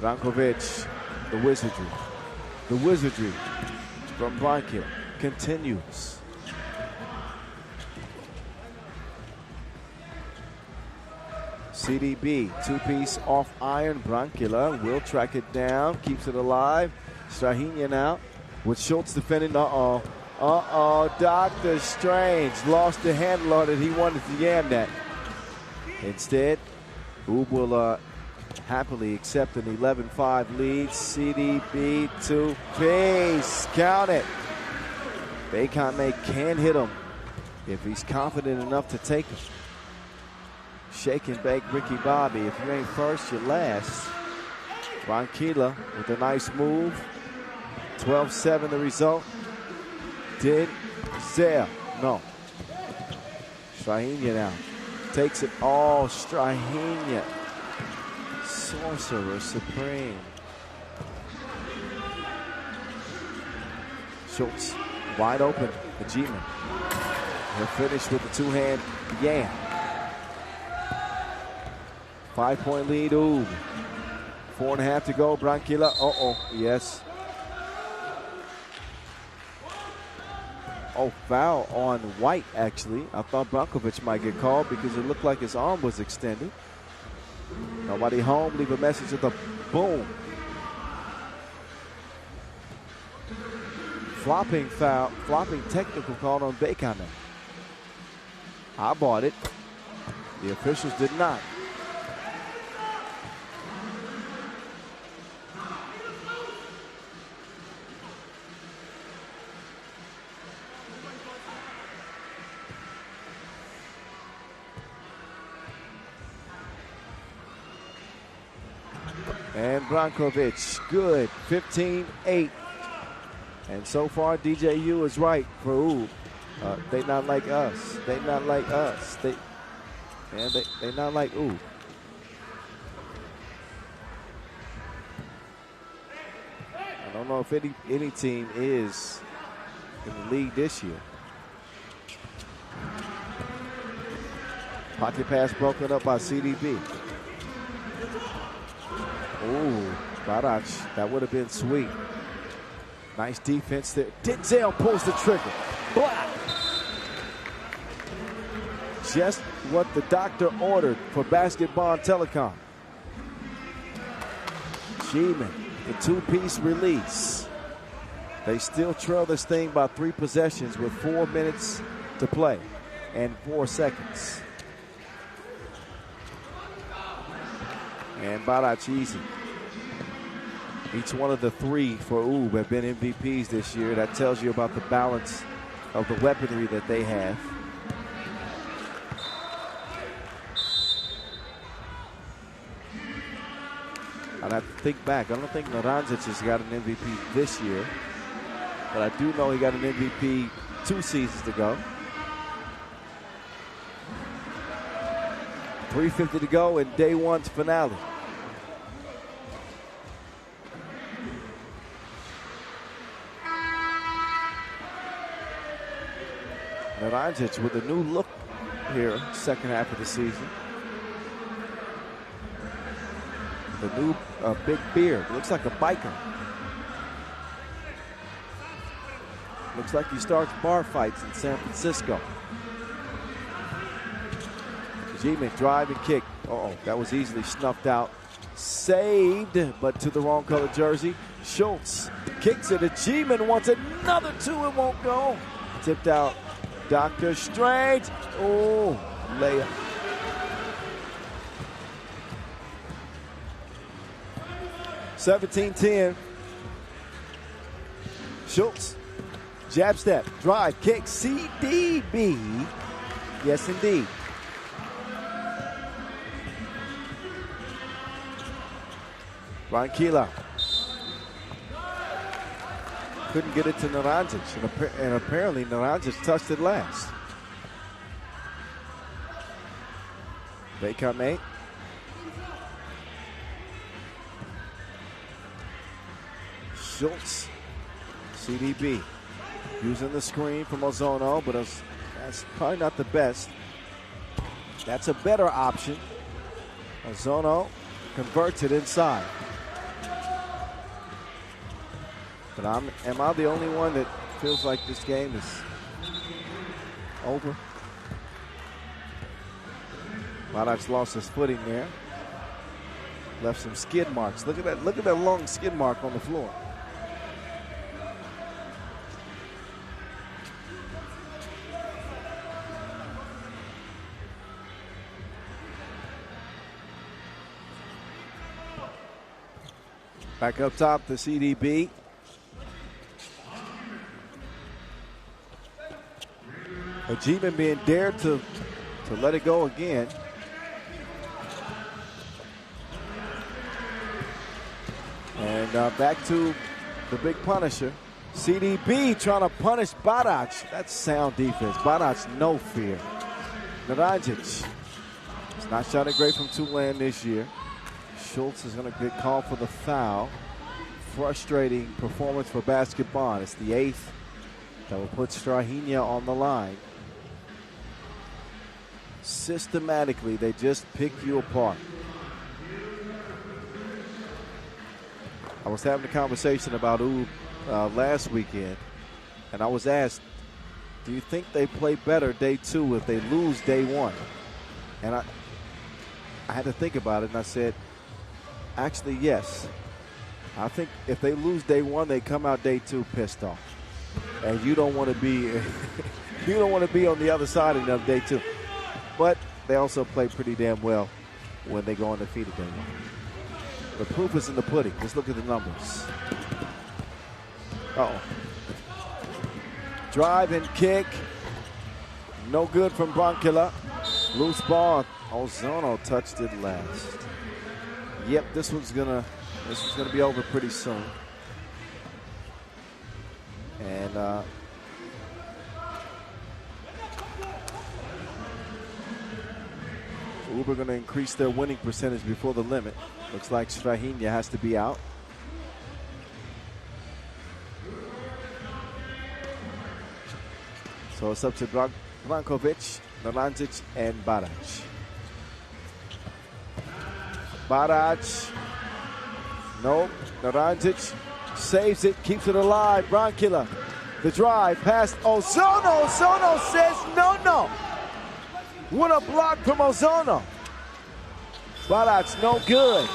Speaker 5: Brankovic, the wizardry. The wizardry from Branquilla continues. CDB, two-piece off iron. Branquilla will track it down, keeps it alive. Zhejiang now with Schultz defending. Dr. Strange lost the handle on it. He wanted to yam that. Instead, Oob will happily accept an 11-5 lead. CDB to Peace. Count it. Deqing can hit him if he's confident enough to take him. Shake and bake Ricky Bobby. If you ain't first, you're last. Branquilla with a nice move. 12-7 the result. Denzel. No. Strahinja now. Takes it all. Strahinja. Sorcerer Supreme. Schultz wide open. Ajiman. He'll finish with the two-hand Yan. 5-point lead. Ooh. 4.5 to go. Branquilla. Yes. Oh, foul on White, actually. I thought Brankovic might get called because it looked like his arm was extended. Nobody home. Leave a message at the boom. Flopping foul. Flopping technical called on Deqing. I bought it. The officials did not. And Brankovic, good, 15-8. And so far, DJU is right for Oob. They not like us. They not like us. They not like Oob. I don't know if any team is in the league this year. Pocket pass broken up by CDB. Ooh, Barach, that would have been sweet. Nice defense there. Denzel pulls the trigger. Black. Just what the doctor ordered for basketball and Telekom. G-Man, the two-piece release. They still trail this thing by 3 possessions with 4 minutes to play and 4 seconds. And Barach easy. Each one of the 3 for Oob have been MVPs this year. That tells you about the balance of the weaponry that they have. I'd have to think back. I don't think Naranjic has got an MVP this year. But I do know he got an MVP 2 seasons ago. 3:50 to go in day 1's finale. Naranjic with a new look here, second half of the season. The new big beard, looks like a biker. Looks like he starts bar fights in San Francisco. G-Man drive and kick. That was easily snuffed out. Saved, but to the wrong color jersey. Schultz kicks it. G-Man wants another 2. It won't go. Tipped out. Dr. Strange. Oh, layup. (17-10). Schultz. Jab step. Drive. Kick. CDB. Yes, indeed. Branquilla. Couldn't get it to Naranjic, and apparently Naranjic touched it last. Deqing. Schultz. CDB. Using the screen from Ozono, but that's probably not the best. That's a better option. Ozono converts it inside. But am I the only one that feels like this game is over? Barach's lost his footing there. Left some skid marks. Look at that. Look at that long skid mark on the floor. Back up top, the CDB. G-Man being dared to let it go again. And back to the big punisher, CDB trying to punish Barac. That's sound defense. Barac, no fear. Naranjic. He's not shot it great from Tulane this year. Schultz is going to get called for the foul. Frustrating performance for basketball. It's the 8th that will put Strahinja on the line. Systematically, they just pick you apart. I was having a conversation about Ub last weekend, and I was asked, do you think they play better day 2 if they lose day 1? And I had to think about it, and I said, actually, yes. I think if they lose day 1, they come out day 2 pissed off, and you don't want to be you don't want to be on the other side of them day 2. But they also play pretty damn well when they go undefeated day 1. The proof is in the pudding. Let's look at the numbers. Uh-oh. Drive and kick. No good from Bronkila. Loose ball. Ozono touched it last. Yep, this one's gonna be over pretty soon. And Uber going to increase their winning percentage before the limit. Looks like Strahinja has to be out. So it's up to Brankovic, Naranjic, and Barac. Barac. Nope. Naranjic saves it, keeps it alive. Bronkila. The drive past Ozono. Ozono says no. What a block from Ozono. Barac no good.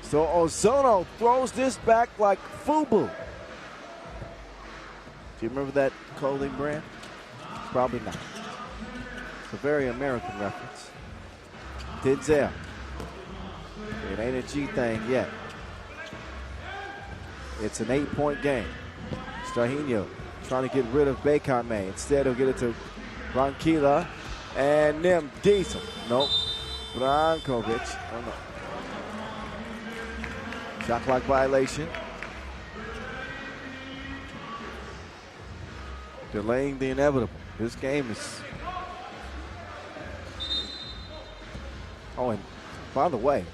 Speaker 5: So Ozono throws this back like FUBU. Do you remember that clothing brand? Probably not. It's a very American reference. Denzel. It ain't a G thing yet. It's an 8-point game. Strahinja trying to get rid of Bekame. Instead, he'll get it to Bronkila and Nim Diesel. Nope. Brankovic. Oh, no. Shot clock violation. Delaying the inevitable. This game is... Oh, and by the way,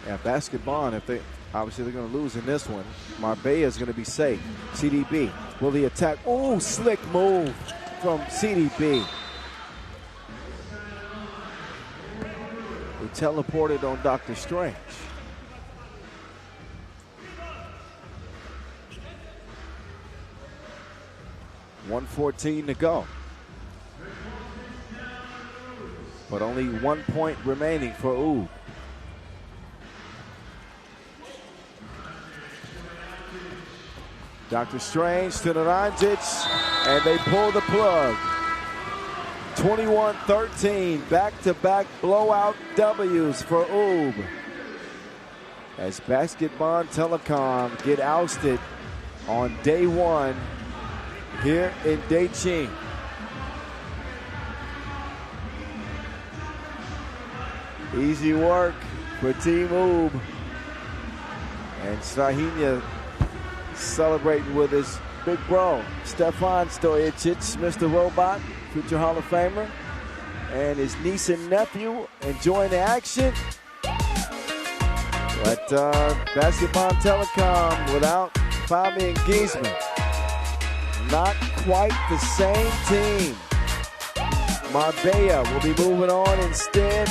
Speaker 5: yeah, basketball, if they... Obviously, they're going to lose in this one. Marbella is going to be safe. CDB. Will he attack? Oh, slick move from CDB. He teleported on Dr. Strange. .114 to go. But only 1 point remaining for Ub. Dr. Strange to Naranjic, and they pull the plug. 21-13, back-to-back blowout W's for Ub. As Basketball Telekom get ousted on day 1 here in Deqing. Easy work for Team Ub. And Strahinja celebrating with his big bro, Stefan Stojic, Mr. Robot, future Hall of Famer, and his niece and nephew enjoying the action. But Basketball Telekom without Fabi and Giesman, not quite the same team. Marbella will be moving on instead,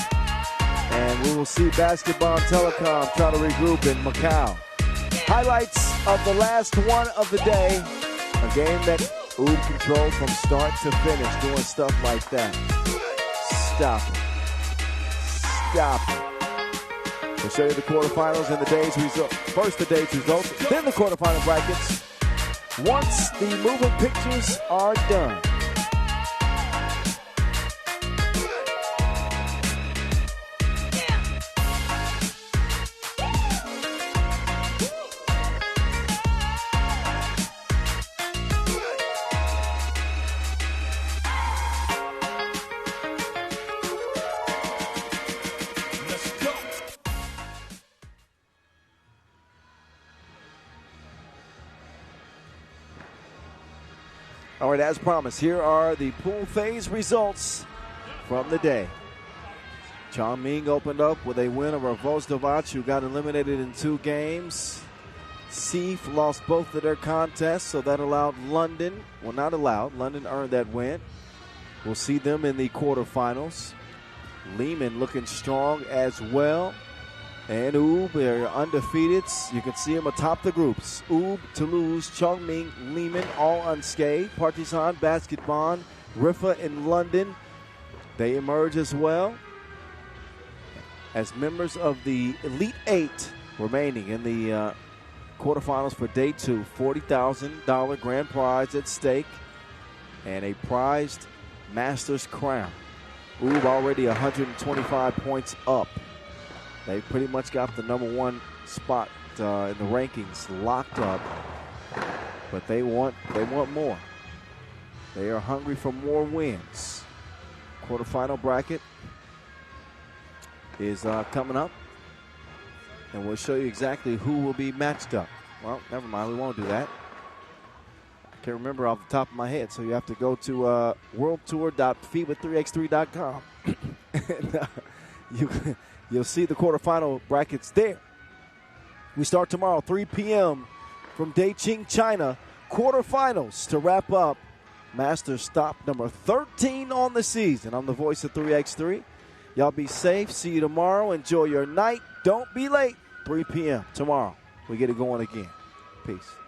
Speaker 5: and we will see Basketball Telekom try to regroup in Macau. Highlights of the last one of the day. A game that Ub controlled from start to finish, doing stuff like that. Stop it. Stop it. We'll show you the quarterfinals and the day's results. First the day's results, then the quarterfinal brackets. Once the moving pictures are done. All right, as promised, here are the pool phase results from the day. Chongming opened up with a win over Huzhou, who got eliminated in 2 games. Seif lost both of their contests, so that allowed London, well, not allowed, London earned that win. We'll see them in the quarterfinals. Liman looking strong as well. And Oob, they're undefeated. You can see them atop the groups. Oob, Toulouse, Chongming, Liman, all unscathed. Partizan, Bonn, Riffa in London, they emerge as well as members of the Elite 8 remaining in the quarterfinals for day 2. $40,000 grand prize at stake and a prized Masters crown. Oob already 125 points up. They pretty much got the #1 spot in the rankings locked up, but they want more. They are hungry for more wins. Quarterfinal bracket is coming up, and we'll show you exactly who will be matched up. Well, never mind, we won't do that. I can't remember off the top of my head, so you have to go to worldtour.fiba3x3.com. And, you'll see the quarterfinal brackets there. We start tomorrow, 3 p.m. from Deqing, China. Quarterfinals to wrap up Masters stop number 13 on the season. I'm the voice of 3x3. Y'all be safe. See you tomorrow. Enjoy your night. Don't be late. 3 p.m. tomorrow. We get it going again. Peace.